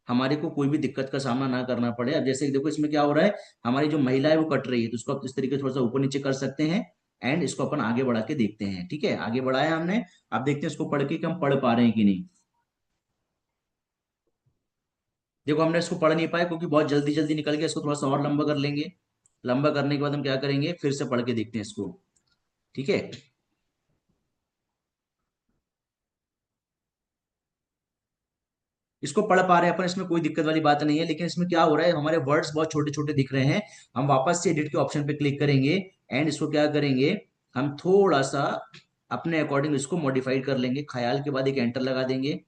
हमारे को कोई भी दिक्कत का सामना ना करना पड़े। अब जैसे कि देखो इसमें क्या हो रहा है, हमारी जो महिला है वो कट रही है, तो उसको आप इस तरीके से थोड़ा सा ऊपर नीचे कर सकते हैं, एंड इसको अपन आगे बढ़ा के देखते हैं। ठीक है, आगे बढ़ाया हमने, अब देखते हैं इसको पढ़ के कि हम पढ़ पा रहे हैं कि नहीं। देखो हमने इसको पढ़ नहीं पाया क्योंकि बहुत जल्दी जल्दी निकल गया, इसको थोड़ा सा और लंबा कर लेंगे। लंबा करने के बाद हम क्या करेंगे, फिर से पढ़ के देखते हैं इसको। ठीक है, इसको पढ़ पा रहे हैं अपन, इसमें कोई दिक्कत वाली बात नहीं है, लेकिन इसमें क्या हो रहा है, हमारे वर्ड्स बहुत छोटे छोटे दिख रहे हैं। हम वापस से एडिट के ऑप्शन पे क्लिक करेंगे, एंड इसको क्या करेंगे, हम थोड़ा सा अपने अकॉर्डिंग इसको मॉडिफाइड कर लेंगे। ख्याल के बाद एक एंटर लगा देंगे,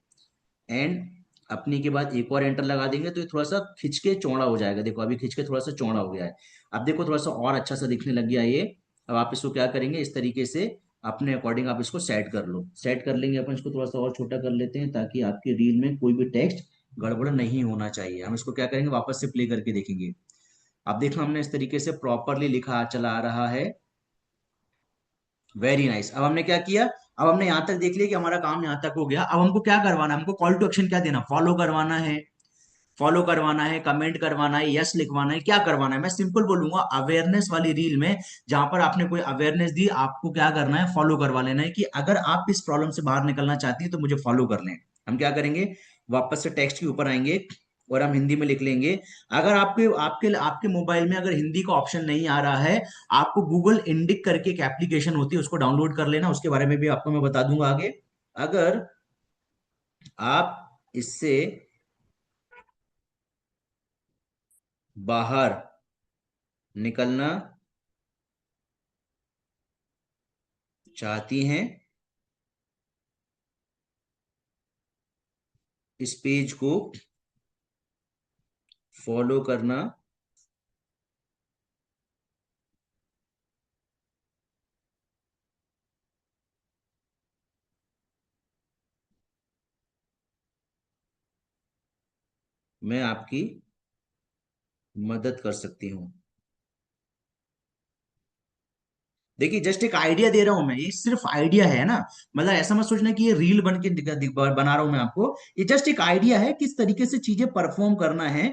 एंड अपनी के बाद एक और एंटर लगा देंगे, तो ये थोड़ा सा खिंच के चौड़ा हो जाएगा। देखो अभी खिंच के थोड़ा सा चौड़ा हो गया है। अब देखो थोड़ा सा और अच्छा सा दिखने लग गया ये। अब आप इसको क्या करेंगे, इस तरीके से अपने अकॉर्डिंग आप इसको सेट कर लो। सेट कर लेंगे अपन, इसको थोड़ा सा और छोटा कर लेते हैं ताकि आपकी रील में कोई भी टेक्स्ट गड़बड़ नहीं होना चाहिए। हम इसको क्या करेंगे, वापस से प्ले करके देखेंगे। अब देखो हमने इस तरीके से प्रॉपरली लिखा चला आ रहा है। Very nice. अब हमने क्या किया, अब हमने यहां तक देख लिया कि हमारा काम यहां तक हो गया। अब हमको क्या करवाना है, हमको कॉल टू एक्शन क्या देना, फॉलो करवाना है, फॉलो करवाना है, कमेंट करवाना है, यस लिखवाना है, क्या करवाना है। मैं सिंपल बोलूंगा, अवेयरनेस वाली रील में जहां पर आपने कोई अवेयरनेस दी, आपको क्या करना है, फॉलो करवा लेना है कि अगर आप इस प्रॉब्लम से बाहर निकलना चाहती हैं तो मुझे फॉलो कर लें। हम क्या करेंगे, वापस से टेक्स्ट के ऊपर आएंगे और हम हिंदी में लिख लेंगे। अगर आपके आपके आपके मोबाइल में अगर हिंदी का ऑप्शन नहीं आ रहा है, आपको गूगल इंडिक करके एक एप्लीकेशन होती है, उसको डाउनलोड कर लेना, उसके बारे में भी आपको मैं बता दूंगा आगे। अगर आप इससे बाहर निकलना चाहती हैं, इस पेज को फॉलो करना मैं आपकी मदद कर सकती हूँ। देखिए जस्ट एक आइडिया दे रहा हूं मैं, ये सिर्फ आइडिया है ना, मतलब ऐसा मत सोचना कि ये रील बन के बना रहा हूं मैं आपको। ये जस्ट एक आइडिया है किस तरीके से चीजें परफॉर्म करना है।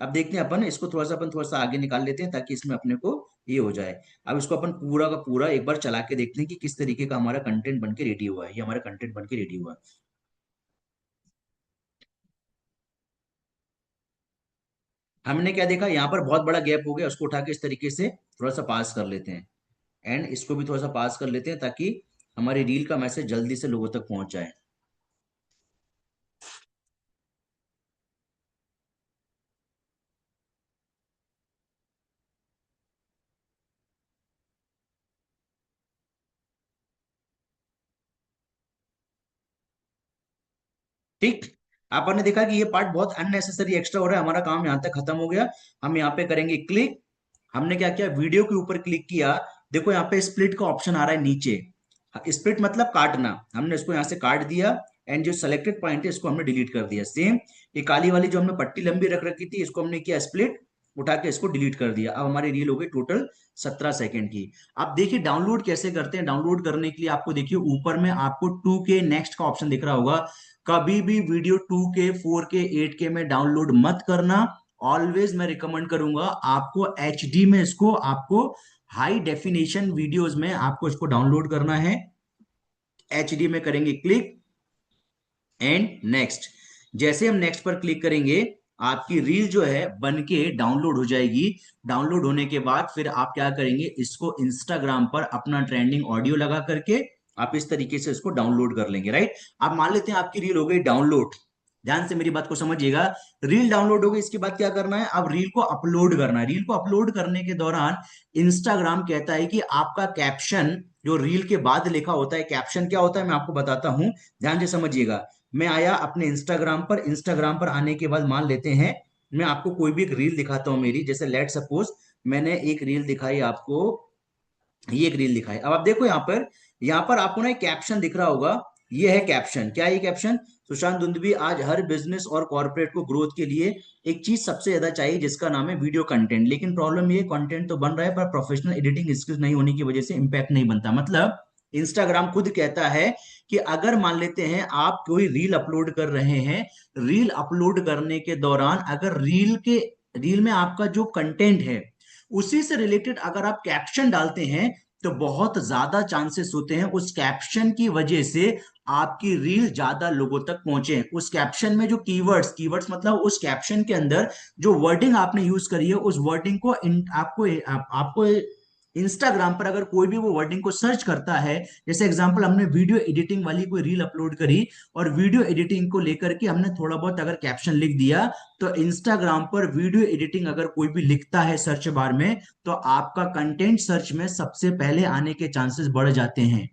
अब देखते हैं अपन इसको अपन थोड़ा सा आगे निकाल लेते हैं ताकि इसमें अपने को ये हो जाए। अब इसको अपन पूरा का पूरा एक बार चला के देखते हैं कि किस तरीके का हमारा कंटेंट बन के रेडी हुआ है। ये हमारा कंटेंट बन के रेडी हुआ है। हमने क्या देखा, यहाँ पर बहुत बड़ा गैप हो गया, उसको उठा के इस तरीके से थोड़ा सा पास कर लेते हैं। एंड इसको भी थोड़ा सा पास कर लेते हैं ताकि हमारी रील का मैसेज जल्दी से लोगों तक पहुंच जाए। ठीक, आपने देखा कि ये पार्ट बहुत अननेसेसरी एक्स्ट्रा हो रहा है, हमारा काम यहां तक खत्म हो गया। हम यहाँ पे करेंगे क्लिक। हमने क्या किया, वीडियो के ऊपर क्लिक किया, देखो यहाँ पे स्प्लिट का ऑप्शन आ रहा है नीचे। स्प्लिट मतलब काटना, हमने इसको यहाँ से काट दिया। एंड जो सेलेक्टेड पॉइंट है इसको हमने डिलीट कर दिया। सेम ये काली वाली जो हमने पट्टी लंबी रख रखी थी, इसको हमने किया स्प्लिट, उठा के इसको डिलीट कर दिया। अब हमारी रील हो गई टोटल 17 सेकंड की। अब देखिए डाउनलोड कैसे करते हैं। डाउनलोड करने के लिए आपको देखिए ऊपर में आपको 2K नेक्स्ट का ऑप्शन दिख रहा होगा। कभी भी वीडियो 2K 4K 8K में डाउनलोड मत करना। ऑलवेज मैं रिकमेंड करूंगा आपको HD में इसको, आपको हाई डेफिनेशन वीडियोस में आपको इसको डाउनलोड करना है। HD में करेंगे क्लिक एंड नेक्स्ट। जैसे हम नेक्स्ट पर क्लिक करेंगे, आपकी रील जो है बन के डाउनलोड हो जाएगी। डाउनलोड होने के बाद फिर आप क्या करेंगे, इसको इंस्टाग्राम पर अपना ट्रेंडिंग ऑडियो लगा करके आप इस तरीके से इसको डाउनलोड कर लेंगे। राइट, आप मान लेते हैं आपकी रील हो गई डाउनलोड। ध्यान से मेरी बात को समझिएगा, रील डाउनलोड हो गई, इसके बाद क्या करना है, अब रील को अपलोड करना है। रील को अपलोड करने के दौरान इंस्टाग्राम कहता है कि आपका कैप्शन जो रील के बाद लिखा होता है, कैप्शन क्या होता है मैं आपको बताता हूं, ध्यान से समझिएगा। मैं आया अपने इंस्टाग्राम पर, इंस्टाग्राम पर आने के बाद मान लेते हैं मैं आपको कोई भी एक रील दिखाता हूं मेरी, जैसे लेट सपोज मैंने एक रील दिखाई आपको, ये एक रील दिखाई। अब आप देखो यहाँ पर आपको ना एक कैप्शन दिख रहा होगा। ये है कैप्शन, क्या है ये कैप्शन, सुशांत दुंदुभी आज हर बिजनेस और कॉर्पोरेट को ग्रोथ के लिए एक चीज सबसे ज्यादा चाहिए जिसका नाम है वीडियो कंटेंट। लेकिन प्रॉब्लम ये, कंटेंट तो बन रहा है पर प्रोफेशनल एडिटिंग स्किल्स नहीं होने की वजह से इंपैक्ट नहीं बनता। मतलब इंस्टाग्राम खुद कहता है कि अगर मान लेते हैं आप कोई रील अपलोड कर रहे हैं, रील अपलोड करने के दौरान अगर रील में आपका जो कंटेंट है उसी से रिलेटेड अगर आप कैप्शन डालते हैं, तो बहुत ज्यादा चांसेस होते हैं उस कैप्शन की वजह से आपकी रील ज्यादा लोगों तक पहुंचे। उस कैप्शन में जो कीवर्ड्स मतलब उस कैप्शन के अंदर जो वर्डिंग आपने यूज करी है, उस वर्डिंग को आपको इंस्टाग्राम पर अगर कोई भी वो वर्डिंग को सर्च करता है, जैसे एग्जांपल हमने वीडियो एडिटिंग वाली कोई रील अपलोड करी और वीडियो एडिटिंग को लेकर के हमने थोड़ा बहुत अगर कैप्शन लिख दिया, तो इंस्टाग्राम पर वीडियो एडिटिंग अगर कोई भी लिखता है सर्च बार में, तो आपका कंटेंट सर्च में सबसे पहले आने के चांसेस बढ़ जाते हैं।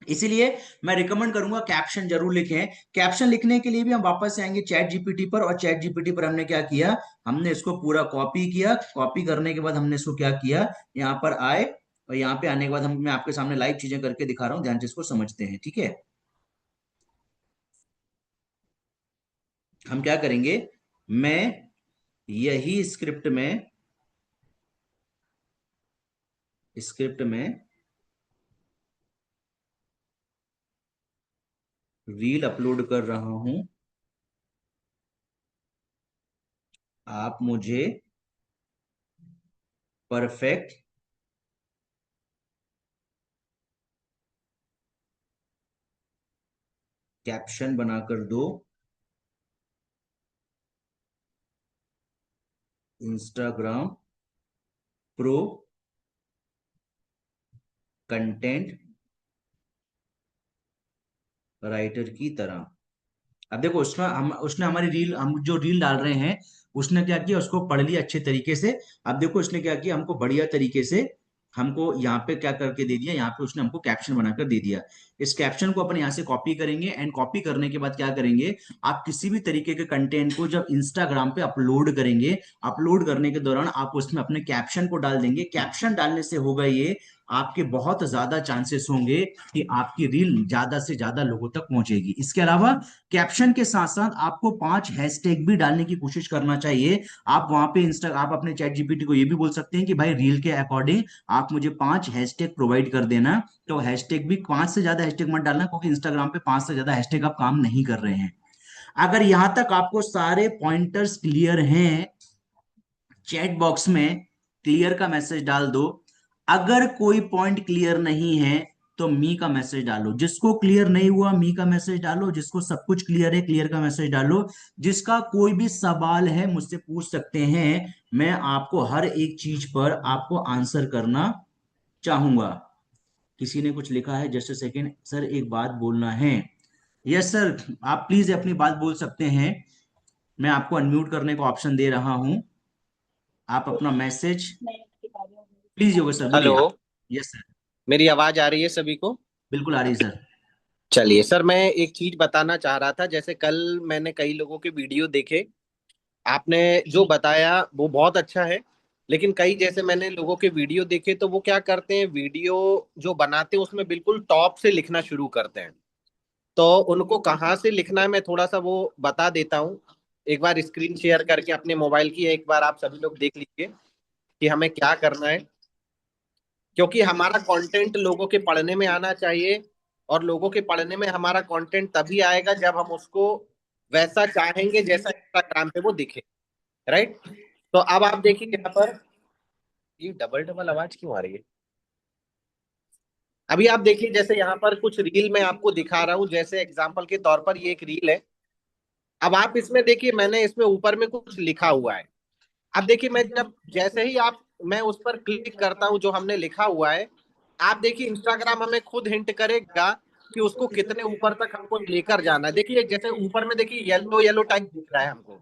इसीलिए मैं रिकमेंड करूंगा कैप्शन जरूर लिखें। कैप्शन लिखने के लिए भी हम वापस से आएंगे चैट जीपीटी पर, और चैट जीपीटी पर हमने क्या किया, हमने इसको पूरा कॉपी किया। कॉपी करने के बाद हमने इसको क्या किया, यहाँ पर आए, और यहाँ पे आने के बाद मैं आपके सामने लाइव चीजें करके दिखा रहा हूं, ध्यान से इसको समझते हैं। ठीक है, हम क्या करेंगे, मैं यही स्क्रिप्ट में रील अपलोड कर रहा हूं। आप मुझे परफेक्ट कैप्शन बनाकर दो। इंस्टाग्राम प्रो कंटेंट राइटर की तरह। अब देखो उसने हमारी रील, हम जो रील डाल रहे हैं, उसने क्या किया, उसको पढ़ लिया अच्छे तरीके से। अब देखो उसने क्या किया, हमको बढ़िया तरीके से हमको यहाँ पे क्या करके दे दिया, यहाँ पे उसने हमको कैप्शन बनाकर दे दिया। इस कैप्शन को अपन यहाँ से कॉपी करेंगे, एंड कॉपी करने के बाद क्या करेंगे, आप किसी भी तरीके के कंटेंट को जब इंस्टाग्राम पे अपलोड करेंगे, अपलोड करने के दौरान आप उसमें अपने कैप्शन को डाल देंगे। कैप्शन डालने से होगा ये, आपके बहुत ज्यादा चांसेस होंगे कि आपकी रील ज्यादा से ज्यादा लोगों तक पहुंचेगी। इसके अलावा कैप्शन के साथ साथ आपको 5 हैशटैग भी डालने की कोशिश करना चाहिए। आप वहां पे आप अपने चैट जीपीटी को ये भी बोल सकते हैं कि भाई रील के अकॉर्डिंग आप मुझे 5 हैशटैग प्रोवाइड कर देना। तो हैशटैग भी 5 से ज्यादा हैशटैग मत डालना, क्योंकि इंस्टाग्राम पे 5 से ज्यादा हैशटैग आप काम नहीं कर रहे हैं। अगर यहां तक आपको सारे पॉइंटर्स क्लियर हैं, चैट बॉक्स में क्लियर का मैसेज डाल दो। अगर कोई पॉइंट क्लियर नहीं है तो मी का मैसेज डालो। जिसको क्लियर नहीं हुआ मी का मैसेज डालो, जिसको सब कुछ क्लियर है क्लियर का मैसेज डालो। जिसका कोई भी सवाल है मुझसे पूछ सकते हैं, मैं आपको हर एक चीज पर आपको आंसर करना चाहूंगा। किसी ने कुछ लिखा है, जस्ट अ सेकेंड सर एक बात बोलना है। यस सर, आप प्लीज अपनी बात बोल सकते हैं। मैं आपको अनम्यूट करने का ऑप्शन दे रहा हूं। आप अपना message please Yogesh sir hello. बोलिए। Yes sir. मेरी आवाज आ रही है सभी को? बिल्कुल आ रही है सर। चलिए सर, मैं एक चीज बताना चाह रहा था। जैसे कल मैंने कई लोगों के वीडियो देखे, आपने जो बताया वो बहुत अच्छा है। लेकिन कई, जैसे मैंने लोगों के वीडियो देखे, तो वो क्या करते हैं, वीडियो जो बनाते हैं उसमें बिल्कुल टॉप से लिखना शुरू करते हैं। तो उनको कहाँ से लिखना है मैं थोड़ा सा वो बता देता हूँ। एक बार स्क्रीन शेयर करके अपने मोबाइल की एक बार आप सभी लोग देख लीजिए कि हमें क्या करना है। क्योंकि हमारा कंटेंट लोगों के पढ़ने में आना चाहिए, और लोगों के पढ़ने में हमारा कंटेंट तभी आएगा जब हम उसको वैसा चाहेंगे जैसा इंस्टाग्राम पे वो दिखे। राइट। तो अब आप देखिए यहाँ पर, ये डबल डबल आवाज क्यों आ रही है? अभी आप देखिए, जैसे यहाँ पर कुछ रील मैं आपको दिखा रहा हूँ, जैसे एग्जांपल के तौर पर ये एक रील है। अब आप इसमें देखिए, मैंने इसमें ऊपर में कुछ लिखा हुआ है। अब देखिए, मैं जब जैसे ही आप मैं उस पर क्लिक करता हूं जो हमने लिखा हुआ है, आप देखिए इंस्टाग्राम हमें खुद हिंट करेगा कि उसको कितने ऊपर तक हमको लेकर जाना है। देखिए जैसे ऊपर में देखिए येलो येलो टाइप दिख रहा है हमको।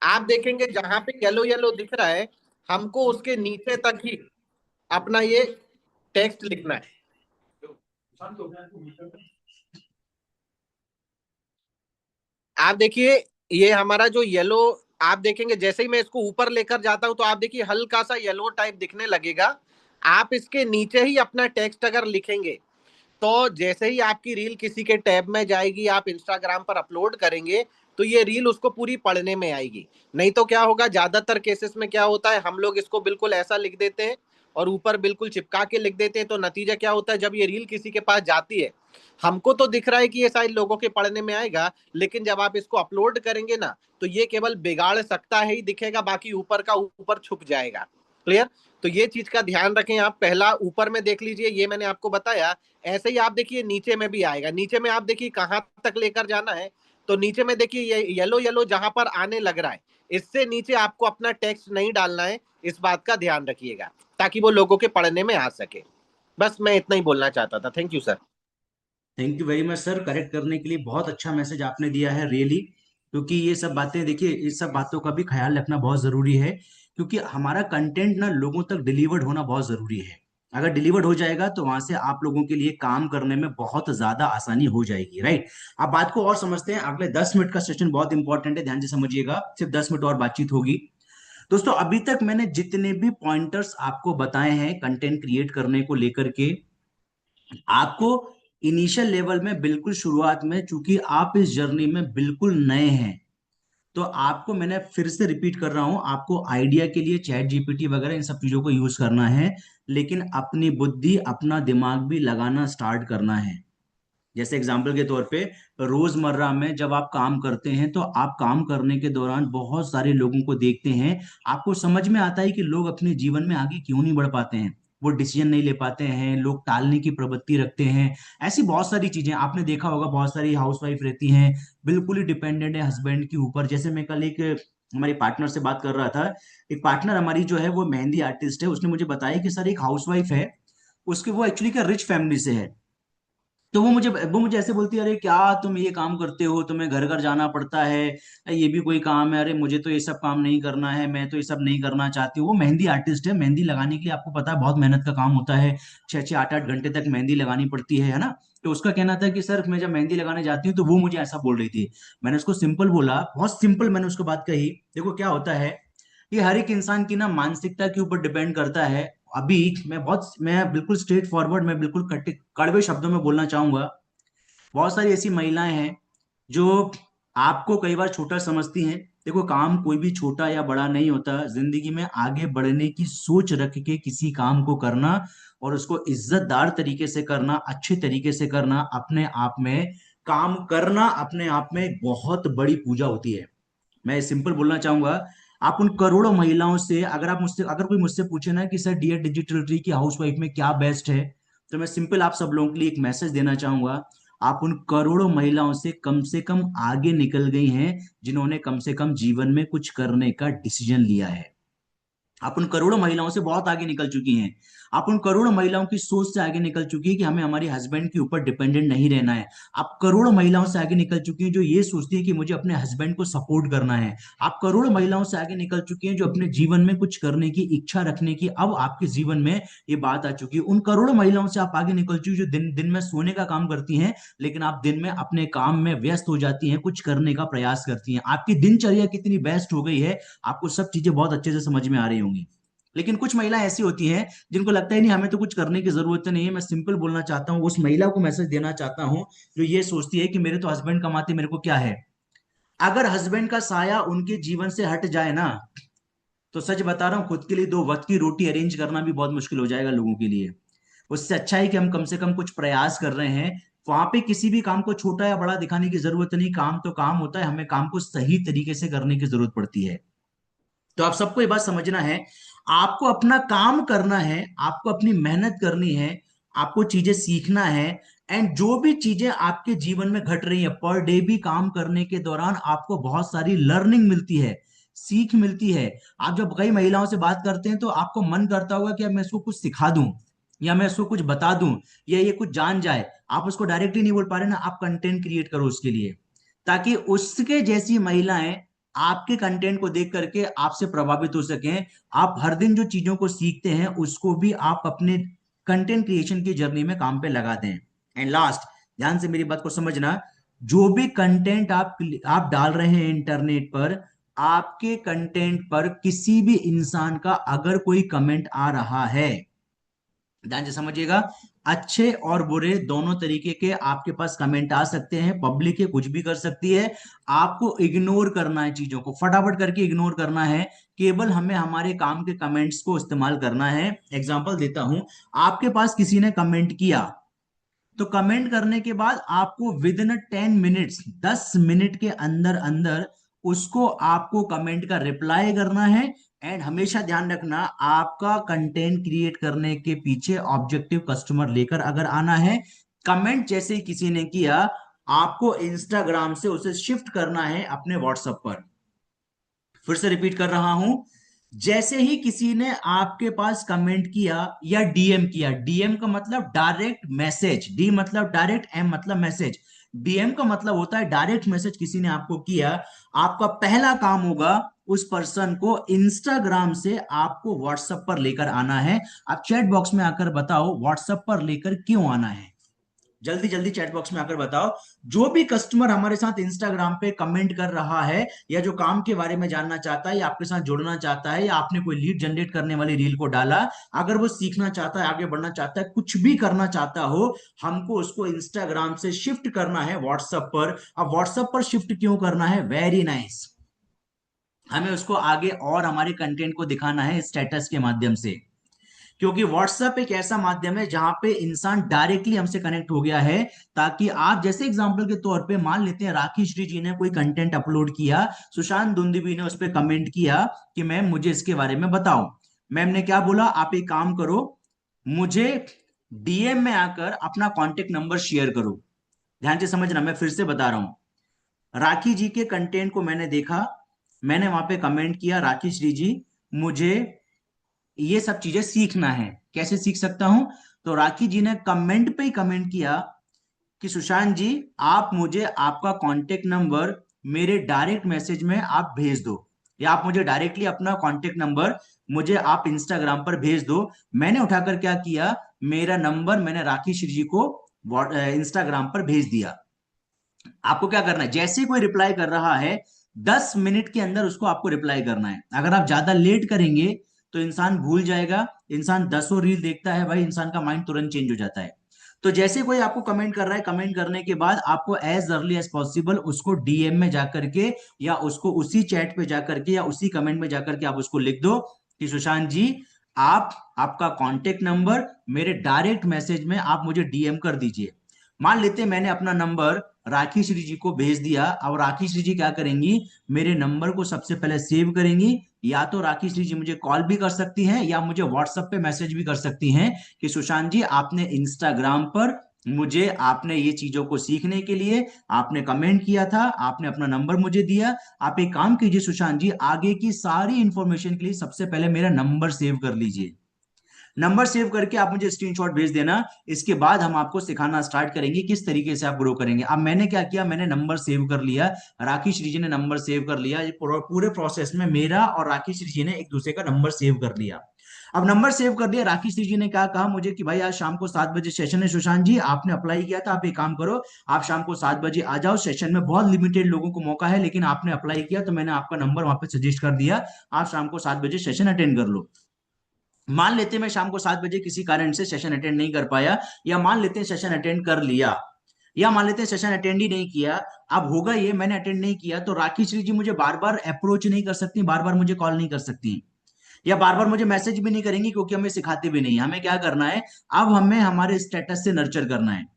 आप देखेंगे जहां पे येलो येलो दिख रहा है, हमको उसके नीचे तक ही अपना ये टेक्स्ट लिखना है। आप देखिए, ये हमारा जो येलो, आप देखेंगे जैसे ही मैं इसको ऊपर लेकर जाता हूं तो आप देखिए हल्का सा येलो टाइप दिखने लगेगा। आप इसके नीचे ही अपना टेक्स्ट अगर लिखेंगे, तो जैसे ही आपकी रील किसी के टैब में जाएगी, आप इंस्टाग्राम पर अपलोड करेंगे, तो ये रील उसको पूरी पढ़ने में आएगी। नहीं तो क्या होगा, ज्यादातर केसेस में क्या होता है, हम लोग इसको बिल्कुल ऐसा लिख देते हैं और ऊपर बिल्कुल चिपका के लिख देते हैं। तो नतीजा क्या होता है, जब ये रील किसी के पास जाती है, हमको तो दिख रहा है कि ये शायद लोगों के पढ़ने में आएगा, लेकिन जब आप इसको अपलोड करेंगे ना, तो ये केवल बिगाड़ सकता है ही दिखेगा, बाकी ऊपर का ऊपर छुप जाएगा। क्लियर? तो ये चीज का ध्यान रखें आप। पहला ऊपर में देख लीजिए, ये मैंने आपको बताया। ऐसे ही आप देखिए नीचे में भी आएगा। नीचे में आप देखिए कहां तक लेकर जाना है। तो नीचे में देखिए ये येलो येलो जहां पर आने लग रहा है, इससे नीचे आपको अपना टेक्स्ट नहीं डालना है। इस बात का ध्यान रखिएगा, ताकि वो लोगों के पढ़ने में आ सके। बस मैं इतना ही बोलना चाहता था। Thank you sir. Thank you very much sir, correct करने के लिए। बहुत अच्छा मैसेज आपने दिया है रियली। क्योंकि ये सब बातें देखिए, इस सब बातों का भी ख्याल रखना बहुत जरूरी है। क्योंकि हमारा कंटेंट ना लोगों तक डिलीवर्ड होना बहुत जरूरी है। अगर डिलीवर्ड हो जाएगा तो वहां से आप लोगों के लिए काम करने में बहुत ज्यादा आसानी हो जाएगी, राइट। अब बात को और समझते हैं। अगले 10 मिनट का सेशन बहुत इंपॉर्टेंट है, ध्यान से समझिएगा। सिर्फ 10 मिनट और बातचीत होगी। दोस्तों, अभी तक मैंने जितने भी पॉइंटर्स आपको बताए हैं कंटेंट क्रिएट करने को लेकर के, आपको इनिशियल लेवल में, बिल्कुल शुरुआत में, चूंकि आप इस जर्नी में बिल्कुल नए हैं, तो आपको, मैंने फिर से रिपीट कर रहा हूं, आपको आइडिया के लिए चैट जीपीटी वगैरह इन सब चीजों को यूज करना है, लेकिन अपनी बुद्धि, अपना दिमाग भी लगाना स्टार्ट करना है। जैसे एग्जाम्पल के तौर पे, रोजमर्रा में जब आप काम करते हैं तो आप काम करने के दौरान बहुत सारे लोगों को देखते हैं, आपको समझ में आता है कि लोग अपने जीवन में आगे क्यों नहीं बढ़ पाते हैं, वो डिसीजन नहीं ले पाते हैं, लोग टालने की प्रवृत्ति रखते हैं। ऐसी बहुत सारी चीजें आपने देखा होगा, बहुत सारी हाउसवाइफ रहती हैं, बिल्कुल ही डिपेंडेंट है हस्बैंड के ऊपर। जैसे मैं कल एक हमारी पार्टनर से बात कर रहा था, एक पार्टनर हमारी जो है वो मेहंदी आर्टिस्ट है, उसने मुझे बताया कि सर एक हाउसवाइफ है, उसके, वो एक्चुअली क्या रिच फैमिली से है, तो वो मुझे ऐसे बोलती है, अरे क्या तुम ये काम करते हो, तुम्हें घर घर जाना पड़ता है, ये भी कोई काम है, अरे मुझे तो ये सब काम नहीं करना है, मैं तो ये सब नहीं करना चाहती हूँ। वो मेहंदी आर्टिस्ट है, मेहंदी लगाने के लिए आपको पता है बहुत मेहनत का काम होता है, 6 6 8 8 घंटे तक मेहंदी लगानी पड़ती है ना। तो उसका कहना था कि सर मैं जब मेहंदी लगाने जाती हूँ तो वो मुझे ऐसा बोल रही थी। मैंने उसको सिंपल बोला, बहुत सिंपल मैंने उसको बात कही, देखो क्या होता है, ये हर एक इंसान की ना मानसिकता के ऊपर डिपेंड करता है। अभी मैं बिल्कुल स्ट्रेट फॉरवर्ड, मैं बिल्कुल कड़वे शब्दों में बोलना चाहूंगा, बहुत सारी ऐसी महिलाएं हैं जो आपको कई बार छोटा समझती हैं। देखो, काम कोई भी छोटा या बड़ा नहीं होता, जिंदगी में आगे बढ़ने की सोच रख के किसी काम को करना और उसको इज्जतदार तरीके से करना, अच्छे तरीके से करना, अपने आप में काम करना, अपने आप में एक बहुत बड़ी पूजा होती है। मैं सिंपल बोलना चाहूंगा, आप उन करोड़ों महिलाओं से, अगर कोई मुझसे पूछे ना कि सर डियर डिजिटल ट्री की हाउसवाइफ में क्या बेस्ट है, तो मैं सिंपल आप सब लोगों के लिए एक मैसेज देना चाहूंगा, आप उन करोड़ों महिलाओं से कम आगे निकल गई हैं जिन्होंने कम से कम जीवन में कुछ करने का डिसीजन लिया है। आप उन करोड़ों महिलाओं से बहुत आगे निकल चुकी हैं। आप उन करोड़ों महिलाओं की सोच से आगे निकल चुकी है कि हमें हमारे हस्बैंड के ऊपर डिपेंडेंट नहीं रहना है। आप करोड़ों महिलाओं से आगे निकल चुकी हैं जो ये सोचती है कि मुझे अपने हस्बैंड को सपोर्ट करना है। आप करोड़ों महिलाओं से आगे निकल चुकी हैं जो अपने जीवन में कुछ करने की इच्छा रखने की, अब आपके जीवन में ये बात आ चुकी है। उन करोड़ों महिलाओं से आप आगे निकल चुकी हैं जो दिन दिन में सोने का काम करती हैं, लेकिन आप दिन में अपने काम में व्यस्त हो जाती हैं, कुछ करने का प्रयास करती हैं। आपकी दिनचर्या कितनी बेस्ट हो गई है, आपको सब चीजें बहुत अच्छे से समझ में आ रही होंगी। लेकिन कुछ महिलाएं ऐसी होती हैं जिनको लगता है नहीं, हमें तो कुछ करने की जरूरत नहीं है। मैं सिंपल बोलना चाहता हूँ, उस महिला को मैसेज देना चाहता हूँ जो ये सोचती है कि मेरे तो हस्बैंड कमाते, मेरे को क्या है। अगर हस्बैंड का साया उनके जीवन से हट जाए ना, तो सच बता रहा हूँ, खुद के लिए 2 वक्त की रोटी अरेंज करना भी बहुत मुश्किल हो जाएगा लोगों के लिए। उससे अच्छा है कि हम कम से कम कुछ प्रयास कर रहे हैं। वहां पे किसी भी काम को छोटा या बड़ा दिखाने की जरूरत नहीं, काम तो काम होता है, हमें काम को सही तरीके से करने की जरूरत पड़ती है। तो आप सबको ये बात समझना है, आपको अपना काम करना है, आपको अपनी मेहनत करनी है, आपको चीजें सीखना है। एंड जो भी चीजें आपके जीवन में घट रही है, पर डे भी काम करने के दौरान आपको बहुत सारी लर्निंग मिलती है, सीख मिलती है। आप जब कई महिलाओं से बात करते हैं तो आपको मन करता होगा कि अब मैं इसको कुछ सिखा दूं, या मैं इसको कुछ बता दूं, या ये कुछ जान जाए। आप उसको डायरेक्टली नहीं बोल पा रहे ना, आप कंटेंट क्रिएट करो उसके लिए, ताकि उसके जैसी महिलाएं आपके कंटेंट को देख करके आपसे प्रभावित हो सकें। आप हर दिन जो चीजों को सीखते हैं उसको भी आप अपने कंटेंट क्रिएशन की जर्नी में काम पे लगा दें। एंड लास्ट, ध्यान से मेरी बात को समझना, जो भी कंटेंट आप डाल रहे हैं इंटरनेट पर, आपके कंटेंट पर किसी भी इंसान का अगर कोई कमेंट आ रहा है, ध्यान से समझिएगा, अच्छे और बुरे दोनों तरीके के आपके पास कमेंट आ सकते हैं, पब्लिक है कुछ भी कर सकती है। आपको इग्नोर करना है, चीजों को फटाफट करके इग्नोर करना है। केवल हमें हमारे काम के कमेंट्स को इस्तेमाल करना है। एग्जांपल देता हूं, आपके पास किसी ने कमेंट किया, तो कमेंट करने के बाद आपको विद इन 10 मिनट्स, 10 मिनट के अंदर अंदर उसको, आपको कमेंट का रिप्लाई करना है। एंड हमेशा ध्यान रखना, आपका कंटेंट क्रिएट करने के पीछे ऑब्जेक्टिव कस्टमर लेकर अगर आना है। कमेंट जैसे ही किसी ने किया, आपको इंस्टाग्राम से उसे शिफ्ट करना है अपने व्हाट्सएप पर। फिर से रिपीट कर रहा हूं, जैसे ही किसी ने आपके पास कमेंट किया या डीएम किया, डीएम का मतलब डायरेक्ट मैसेज, डी मतलब डायरेक्ट, एम मतलब मैसेज, डीएम का मतलब होता है डायरेक्ट मैसेज किसी ने आपको किया, आपका पहला काम होगा उस पर्सन को इंस्टाग्राम से आपको व्हाट्सएप पर लेकर आना है। आप चैट बॉक्स में आकर बताओ व्हाट्सएप पर लेकर क्यों आना है। जल्दी जल्दी चैट बॉक्स में आकर बताओ। जो भी कस्टमर हमारे साथ इंस्टाग्राम पे कमेंट कर रहा है, या जो काम के बारे में जानना चाहता है, या आपके साथ जुड़ना चाहता है, या आपने कोई लीड जनरेट करने वाली रील को डाला, अगर वो सीखना चाहता है, आगे बढ़ना चाहता है, कुछ भी करना चाहता हो, हमको उसको इंस्टाग्राम से शिफ्ट करना है व्हाट्सएप पर। अब व्हाट्सएप पर शिफ्ट क्यों करना है? वेरी नाइस, हमें उसको आगे और हमारे कंटेंट को दिखाना है स्टेटस के माध्यम से। क्योंकि व्हाट्सएप एक ऐसा माध्यम है जहां पे इंसान डायरेक्टली हमसे कनेक्ट हो गया है। ताकि आप, जैसे एग्जांपल के तौर पे मान लेते हैं राखी श्री जी ने कोई कंटेंट अपलोड किया, सुशांत दुंदुभी ने उस पर कमेंट किया कि मैम मुझे इसके बारे में बताओ। मैम ने क्या बोला? आप एक काम करो, मुझे डीएम में आकर अपना कॉन्टेक्ट नंबर शेयर करो। ध्यान से समझना, मैं फिर से बता रहा हूं। राखी जी के कंटेंट को मैंने देखा, मैंने वहां पे कमेंट किया, राखी श्री जी मुझे ये सब चीजें सीखना है, कैसे सीख सकता हूं? तो राखी जी ने कमेंट पे ही कमेंट किया कि सुशांत जी, आप मुझे आपका कांटेक्ट नंबर मेरे डायरेक्ट मैसेज में आप भेज दो, या आप मुझे डायरेक्टली अपना कांटेक्ट नंबर मुझे आप इंस्टाग्राम पर भेज दो। मैंने उठाकर क्या किया, मेरा नंबर मैंने राखी श्री जी को इंस्टाग्राम पर भेज दिया। आपको क्या करना है, जैसे ही कोई रिप्लाई कर रहा है 10 मिनट के अंदर उसको आपको रिप्लाई करना है। अगर आप ज्यादा लेट करेंगे तो इंसान भूल जाएगा। इंसान 10 रील देखता है भाई, इंसान का माइंड तुरंत चेंज हो जाता है। तो जैसे कोई आपको कमेंट कर रहा है, कमेंट करने के बाद आपको एज अर्ली एज पॉसिबल उसको डीएम में जाकर के, या उसको उसी चैट पे जाकर के, या उसी कमेंट में जाकर के आप उसको लिख दो कि सुशांत जी, आप आपका कांटेक्ट नंबर मेरे डायरेक्ट मैसेज में आप मुझे डीएम कर दीजिए। मान लेते हैं मैंने अपना नंबर राखी श्री जी को भेज दिया। अब राखी श्री जी क्या करेंगी, मेरे नंबर को सबसे पहले सेव करेंगी। या तो राखी श्री जी मुझे कॉल भी कर सकती हैं, या मुझे व्हाट्सएप पे मैसेज भी कर सकती हैं कि सुशांत जी, आपने इंस्टाग्राम पर मुझे, आपने ये चीजों को सीखने के लिए आपने कमेंट किया था, आपने अपना नंबर मुझे दिया। आप एक काम कीजिए सुशांत जी, आगे की सारी इंफॉर्मेशन के लिए सबसे पहले मेरा नंबर सेव कर लीजिए। नंबर सेव करके आप मुझे स्क्रीनशॉट भेज देना। इसके बाद हम आपको सिखाना स्टार्ट करेंगे किस तरीके से आप ग्रो करेंगे। अब मैंने क्या किया, मैंने नंबर सेव कर लिया, राखी श्री जी ने नंबर सेव कर लिया। ये पूरे प्रोसेस में मेरा और राखी श्री जी ने एक दूसरे का नंबर सेव कर लिया। अब नंबर सेव कर दिया, राखी श्री जी ने क्या कहा मुझे कि भाई आज शाम को 7 बजे सेशन है सुशांत जी, आपने अप्लाई किया था, आप एक काम करो, आप शाम को 7 बजे आ जाओ। सेशन में बहुत लिमिटेड लोगों को मौका है, लेकिन आपने अप्लाई किया तो मैंने आपका नंबर वहां पे सजेस्ट कर दिया, आप शाम को 7 बजे सेशन अटेंड कर लो। मान लेते हैं मैं शाम को 7 बजे किसी कारण से सेशन अटेंड नहीं कर पाया, या मान लेते हैं सेशन अटेंड कर लिया, या मान लेते हैं सेशन अटेंड ही नहीं किया। अब होगा ये, मैंने अटेंड नहीं किया तो राखी श्री जी मुझे बार बार अप्रोच नहीं कर सकती, बार बार मुझे कॉल नहीं कर सकती, या बार बार मुझे मैसेज भी नहीं करेंगी, क्योंकि हमें सिखाते भी नहीं। हमें क्या करना है, अब हमें हमारे स्टेटस से नर्चर करना है।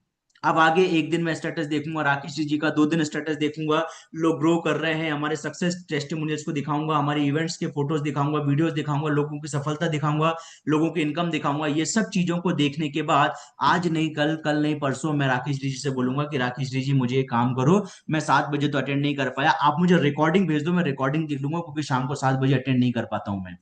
अब आगे एक दिन मैं स्टेटस देखूंगा राकेश जी का, 2 दिन स्टेटस देखूंगा, लोग ग्रो कर रहे हैं, हमारे सक्सेस टेस्टिमोनियल्स को दिखाऊंगा, हमारे इवेंट्स के फोटोज दिखाऊंगा, वीडियोस दिखाऊंगा, लोगों की सफलता दिखाऊंगा, लोगों की इनकम दिखाऊंगा। ये सब चीजों को देखने के बाद आज नहीं कल, कल नहीं परसों, मैं राकेश जी से बोलूंगा कि राकेश जी मुझे एक काम करो, मैं 7 बजे तो अटेंड नहीं कर पाया, आप मुझे रिकॉर्डिंग भेज दो, मैं रिकॉर्डिंग देख लूंगा, क्योंकि शाम को 7 बजे अटेंड नहीं कर पाता हूं मैं।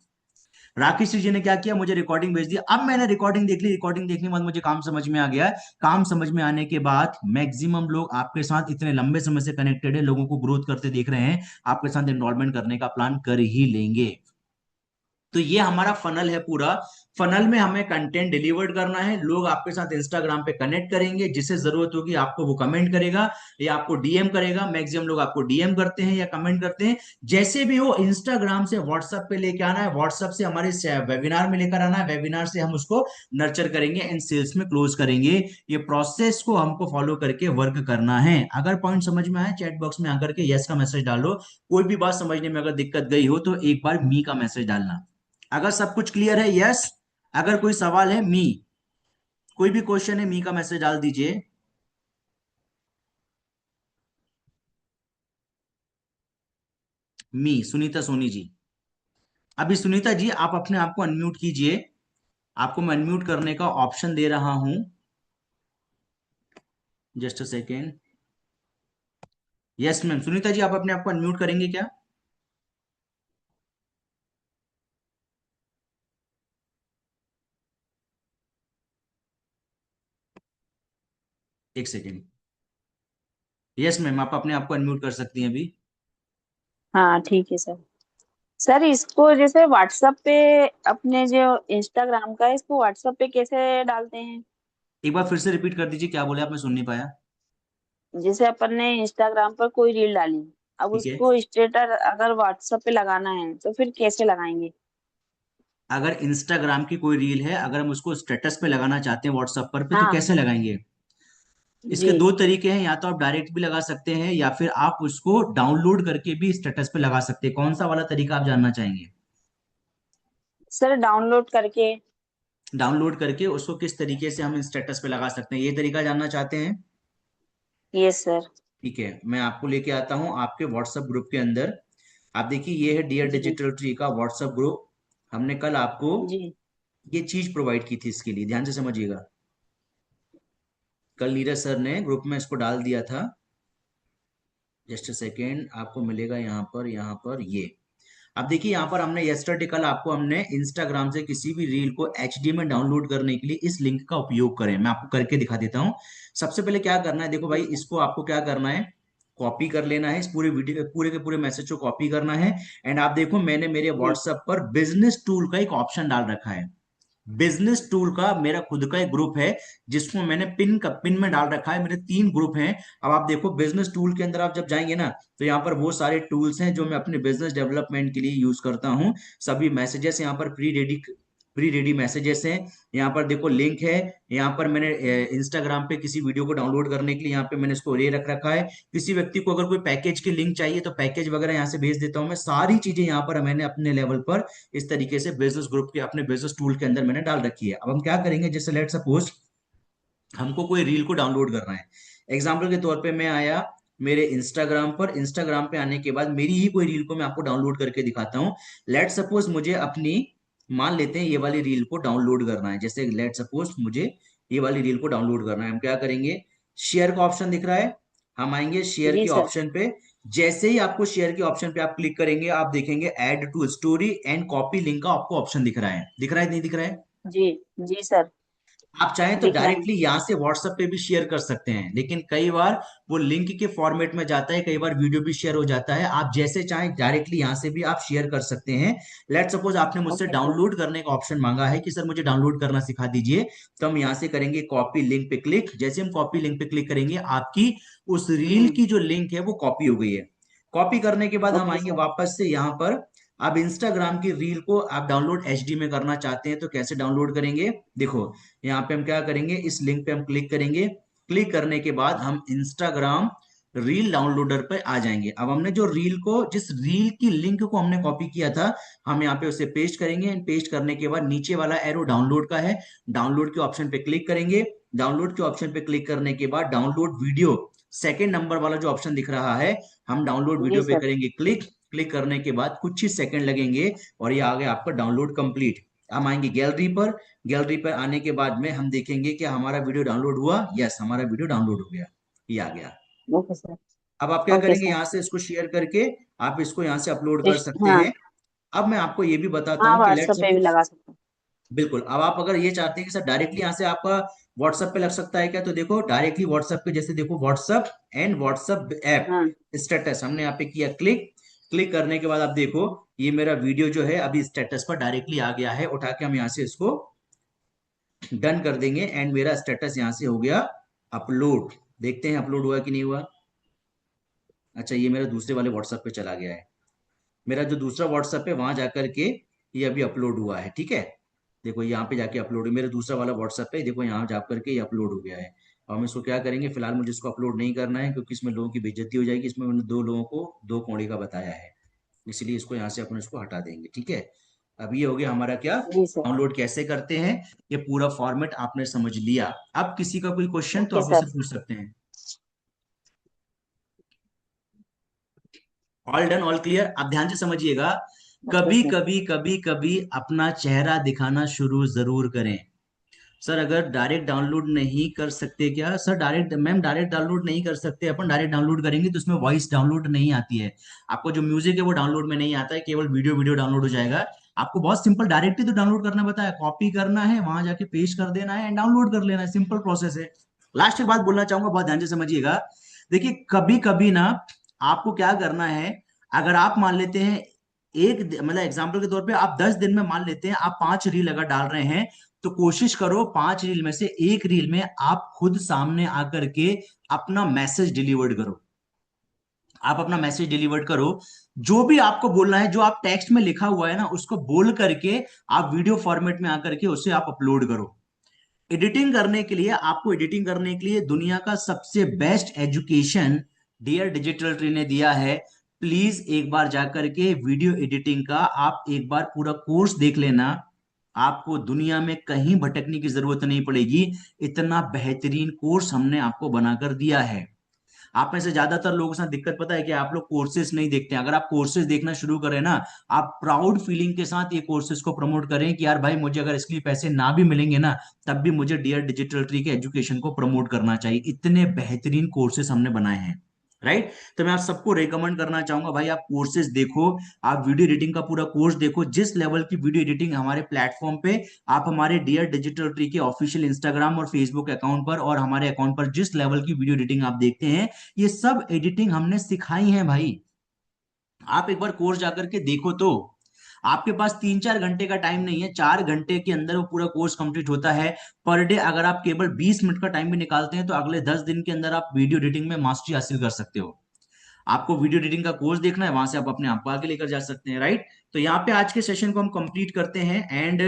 राकेश जी ने क्या किया, मुझे रिकॉर्डिंग भेज दिया। अब मैंने रिकॉर्डिंग देख ली, रिकॉर्डिंग देखने के बाद मुझे काम समझ में आ गया। काम समझ में आने के बाद मैक्सिमम लोग आपके साथ इतने लंबे समय से कनेक्टेड है, लोगों को ग्रोथ करते देख रहे हैं, आपके साथ इन्वॉल्वमेंट करने का प्लान कर ही लेंगे। तो ये हमारा फनल है पूरा। फनल में हमें कंटेंट डिलीवर्ड करना है, लोग आपके साथ इंस्टाग्राम पे कनेक्ट करेंगे, जिसे जरूरत होगी आपको वो कमेंट करेगा या आपको डीएम करेगा। मैक्सिमम लोग आपको डीएम करते हैं या कमेंट करते हैं। जैसे भी हो, इंस्टाग्राम से व्हाट्सएप पे लेके आना है, व्हाट्सएप से हमारे वेबिनार में लेकर आना है, वेबिनार से हम उसको नर्चर करेंगे एंड सेल्स में क्लोज करेंगे। ये प्रोसेस को हमको फॉलो करके वर्क करना है। अगर पॉइंट समझ में आए, चैट बॉक्स में आकर के यस का मैसेज डालो। कोई भी बात समझने में अगर दिक्कत गई हो तो एक बार मी का मैसेज डालना। अगर सब कुछ क्लियर है यस, अगर कोई सवाल है मी, कोई भी क्वेश्चन है मी का मैसेज डाल दीजिए। मी सुनीता सोनी जी, अभी सुनीता जी आप अपने आप को अनम्यूट कीजिए, आपको मैं अनम्यूट करने का ऑप्शन दे रहा हूं। Just a second. Yes ma'am, Sunita ji आप अपने आप को अनम्यूट करेंगे क्या? एक सेकेंड। यस मैम, आप अपने आप को अनम्यूट कर सकती हैं अभी। हाँ ठीक है सर। सर इसको जैसे व्हाट्सएप पे, अपने जो इंस्टाग्राम का है इसको व्हाट्सएप पे कैसे डालते हैं? एक बार फिर से रिपीट कर दीजिए, क्या बोले आप, मैं सुन नहीं पाया। जैसे अपन ने इंस्टाग्राम पर कोई रील डाली, अब ठीक है। उसको स्टेटस अगर व्हाट्सएप पे लगाना है तो फिर कैसे लगाएंगे? अगर इंस्टाग्राम की कोई रील है, अगर हम उसको स्टेटस पे लगाना चाहते हैं व्हाट्सएप पर पे, तो हाँ कैसे लगाएंगे? जी। इसके दो तरीके हैं, या तो आप डायरेक्ट भी लगा सकते हैं या फिर आप उसको डाउनलोड करके भी स्टेटस पे लगा सकते हैं। कौन सा वाला तरीका आप जानना चाहेंगे? सर डाउनलोड करके। डाउनलोड करके उसको किस तरीके से हम स्टेटस पे लगा सकते हैं, ये तरीका जानना चाहते हैं? Yes sir. ठीक है, मैं आपको लेके आता हूँ आपके व्हाट्सएप ग्रुप के अंदर। आप देखिए, ये है डियर जी डिजिटल ट्री का व्हाट्सएप ग्रुप। हमने कल आपको जी ये चीज प्रोवाइड की थी, इसके लिए ध्यान से समझिएगा। कल नीरज सर ने ग्रुप में इसको डाल दिया था। जस्ट अ सेकेंड, आपको मिलेगा यहाँ पर ये। अब देखिए, यहाँ पर हमने यस्टरडे कल आपको हमने इंस्टाग्राम से किसी भी रील को एचडी में डाउनलोड करने के लिए इस लिंक का उपयोग करें। मैं आपको करके दिखा देता हूँ। सबसे पहले क्या करना है, देखो भाई, ठीक है। इसको आपको क्या करना है, कॉपी कर लेना है, इस पूरे वीडियो पूरे के पूरे मैसेज को कॉपी करना है। एंड आप देखो, मैंने मेरे जी व्हाट्सएप पर बिजनेस टूल का एक ऑप्शन डाल रखा है। बिजनेस टूल का मेरा खुद का एक ग्रुप है, जिसको मैंने पिन में डाल रखा है। मेरे 3 ग्रुप हैं। अब आप देखो, बिजनेस टूल के अंदर आप जब जाएंगे ना, तो यहाँ पर वो सारे टूल्स हैं जो मैं अपने बिजनेस डेवलपमेंट के लिए यूज करता हूँ। सभी मैसेजेस यहाँ पर प्री रेडी मैसेजेस हैं। यहाँ पर देखो लिंक है। यहाँ पर मैंने इंस्टाग्राम पे किसी वीडियो को डाउनलोड करने के लिए यहाँ पे मैंने इसको रे रख रखा है। किसी व्यक्ति को अगर कोई पैकेज की लिंक चाहिए तो पैकेज वगैरह यहाँ से भेज देता हूँ मैं। सारी चीजें यहाँ पर मैंने अपने लेवल पर इस तरीके से बिजनेस ग्रुप के अपने बिजनेस टूल के अंदर मैंने डाल रखी है। अब हम क्या करेंगे, जैसे लेट सपोज हमको कोई रील को डाउनलोड करना है। एग्जाम्पल के तौर पे मैं आया मेरे इंस्टाग्राम पर। इंस्टाग्राम पे आने के बाद मेरी ही कोई रील को मैं आपको डाउनलोड करके दिखाता हूँ। लेट सपोज मुझे अपनी, मान लेते हैं ये वाली रील को डाउनलोड करना है। जैसे लेट सपोज मुझे ये वाली रील को डाउनलोड करना है। हम क्या करेंगे, शेयर का ऑप्शन दिख रहा है, हम आएंगे शेयर जी के सर। ऑप्शन पे। जैसे ही आपको शेयर के ऑप्शन पे आप क्लिक करेंगे, आप देखेंगे add to story and copy link का आपको ऑप्शन दिख रहा है। दिख रहा है नहीं दिख रहा है? जी जी सर। आप चाहें तो दिख रहा है। डायरेक्टली यहां से व्हाट्सएप पे भी शेयर कर सकते हैं, लेकिन कई बार वो लिंक के फॉर्मेट में जाता है, कई बार वीडियो भी शेयर हो जाता है। आप जैसे चाहें डायरेक्टली यहां से भी आप शेयर कर सकते हैं। लेट सपोज आपने मुझसे ओके सर। डाउनलोड करने का ऑप्शन मांगा है कि सर मुझे डाउनलोड करना सिखा दीजिए, तो हम यहां से करेंगे कॉपी लिंक पे क्लिक। जैसे हम कॉपी लिंक पे क्लिक करेंगे, आपकी उस रील हम्म। की जो लिंक है वो कॉपी हो गई है। कॉपी करने के बाद हम ओके आएंगे सर। वापस से यहाँ पर। आप इंस्टाग्राम की रील को आप डाउनलोड एचडी में करना चाहते हैं तो कैसे डाउनलोड करेंगे, देखो यहाँ पे हम क्या करेंगे, इस लिंक पे हम क्लिक करेंगे। क्लिक करने के बाद हम इंस्टाग्राम रील डाउनलोडर पे आ जाएंगे। अब हमने जो रील को, जिस रील की लिंक को हमने कॉपी किया था, हम यहाँ पे उसे पेस्ट करेंगे। पेस्ट करने के बाद नीचे वाला एरो डाउनलोड का है, डाउनलोड के ऑप्शन पे क्लिक करेंगे। डाउनलोड के ऑप्शन पे क्लिक करने के बाद डाउनलोड वीडियो, सेकेंड नंबर वाला जो ऑप्शन दिख रहा है, हम डाउनलोड जी वीडियो पे सर। करेंगे क्लिक। क्लिक करने के बाद कुछ ही सेकंड लगेंगे और ये आ गया आपका डाउनलोड कंप्लीट। हम आएंगे गैलरी पर। गैलरी पर आने के बाद में हम देखेंगे कि हमारा वीडियो डाउनलोड हुआ। यस, हमारा वीडियो डाउनलोड हो गया, ये आ गया। Okay sir. अब आप क्या ओके करेंगे, सर। यहाँ से इसको शेयर करके आप इसको यहाँ से अपलोड कर सकते हाँ। हैं। अब मैं आपको ये भी बताता हाँ हूँ कि लेट्स व्हाट्सएप पे भी सपोज, लगा सकते बिल्कुल, अब आप अगर ये चाहते हैं कि सर डायरेक्टली यहाँ से आपका व्हाट्सएप पे लग सकता है क्या, तो देखो डायरेक्टली व्हाट्सएप पे, जैसे देखो व्हाट्सएप एंड व्हाट्सएप ऐप हैं। हाँ स्टेटस हमने यहाँ पे किया क्लिक। क्लिक करने के बाद आप देखो ये मेरा वीडियो जो है अभी स्टेटस पर डायरेक्टली आ गया है। उठा के हम यहाँ से इसको डन कर देंगे एंड मेरा स्टेटस यहाँ से हो गया अपलोड। देखते हैं अपलोड हुआ कि नहीं हुआ। अच्छा, ये मेरा दूसरे वाले व्हाट्सएप पे चला गया है। मेरा जो दूसरा व्हाट्सएप है वहां जाकर के ये अभी अपलोड हुआ है। ठीक है, देखो यहाँ पे जाके अपलोड, मेरा दूसरा वाला व्हाट्सएप है, देखो यहाँ जा करके ये अपलोड हो गया है। और हम इसको क्या करेंगे, फिलहाल मुझे इसको अपलोड नहीं करना है क्योंकि इसमें लोगों की बेइज्जती हो जाएगी। इसमें मैंने 2 लोगों को 2 कौड़ी का बताया है, इसलिए इसको यहाँ से अपन इसको हटा देंगे। ठीक है, अब ये हो गया हमारा क्या, जी सर। डाउनलोड कैसे करते हैं, ये पूरा फॉर्मेट आपने समझ लिया। अब किसी का कोई क्वेश्चन तो ओके आप सर। उसे पूछ सकते हैं। All done, all clear. आप ध्यान से समझिएगा, ओके कभी सर। कभी कभी कभी अपना चेहरा दिखाना शुरू जरूर करें। सर अगर डायरेक्ट डाउनलोड नहीं कर सकते क्या, sir direct, ma'am direct download नहीं कर सकते। अपन डायरेक्ट डाउनलोड करेंगे तो उसमें वॉइस डाउनलोड नहीं आती है। आपको जो म्यूजिक है वो डाउनलोड में नहीं आता है, केवल वीडियो वीडियो डाउनलोड हो जाएगा। आपको बहुत सिंपल डायरेक्ट ही तो डाउनलोड करना बताया, कॉपी करना है, वहां जाके पेस्ट कर देना है एंड डाउनलोड कर लेना है, सिंपल प्रोसेस है। लास्ट एक बात बोलना चाहूंगा, बहुत ध्यान से समझिएगा। देखिए कभी कभी ना आपको क्या करना है, अगर आप मान लेते हैं मतलब एग्जाम्पल के तौर पे आप 10 दिन में मान लेते हैं आप 5 रील अगर डाल रहे हैं, तो कोशिश करो 5 रील में से एक रील में आप खुद सामने आकर के अपना मैसेज डिलीवर्ड करो। आप अपना मैसेज डिलीवर्ड करो, जो भी आपको बोलना है, जो आप टेक्स्ट में लिखा हुआ है ना, उसको बोल करके आप वीडियो फॉर्मेट में आकर के उसे आप अपलोड करो। एडिटिंग करने के लिए, आपको एडिटिंग करने के लिए दुनिया का सबसे best education dear digital tree ने दिया है। प्लीज एक बार जाकर के वीडियो एडिटिंग का आप एक बार पूरा कोर्स देख लेना। आपको दुनिया में कहीं भटकने की जरूरत नहीं पड़ेगी, इतना बेहतरीन कोर्स हमने आपको बनाकर दिया है। आप में से ज्यादातर लोगों के साथ दिक्कत पता है कि आप लोग कोर्सेज नहीं देखते हैं। अगर आप कोर्सेज देखना शुरू करें ना, आप प्राउड फीलिंग के साथ ये कोर्सेज को प्रमोट करें कि यार भाई, मुझे अगर इसके लिए पैसे ना भी मिलेंगे ना, तब भी मुझे डियर डिजिटल ट्री के एजुकेशन को प्रमोट करना चाहिए। इतने बेहतरीन कोर्सेज हमने बनाए हैं, राइट। तो मैं आप सबको रेकमेंड करना चाहूंगा भाई, आप कोर्सेज देखो, आप वीडियो एडिटिंग का पूरा कोर्स देखो। जिस लेवल की वीडियो एडिटिंग हमारे प्लेटफॉर्म पे, आप हमारे डियर डिजिटल ट्री के ऑफिशियल इंस्टाग्राम और फेसबुक अकाउंट पर और हमारे अकाउंट पर जिस लेवल की वीडियो एडिटिंग आप देखते हैं, ये सब एडिटिंग हमने सिखाई है भाई। आप एक बार कोर्स जाकर के देखो तो। आपके पास 3-4 घंटे का टाइम नहीं है, 4 घंटे के अंदर वो पूरा कोर्स कंप्लीट होता है पर डे। अगर आप केवल 20 मिनट का टाइम भी निकालते हैं तो अगले 10 दिन के अंदर आप वीडियो एडिटिंग में मास्टरी हासिल कर सकते हो। आपको वीडियो एडिटिंग का कोर्स देखना है, वहां से आप अपने आप को आगे लेकर जा सकते हैं, राइट। तो यहाँ पे आज के सेशन को हम कंप्लीट करते हैं। एंड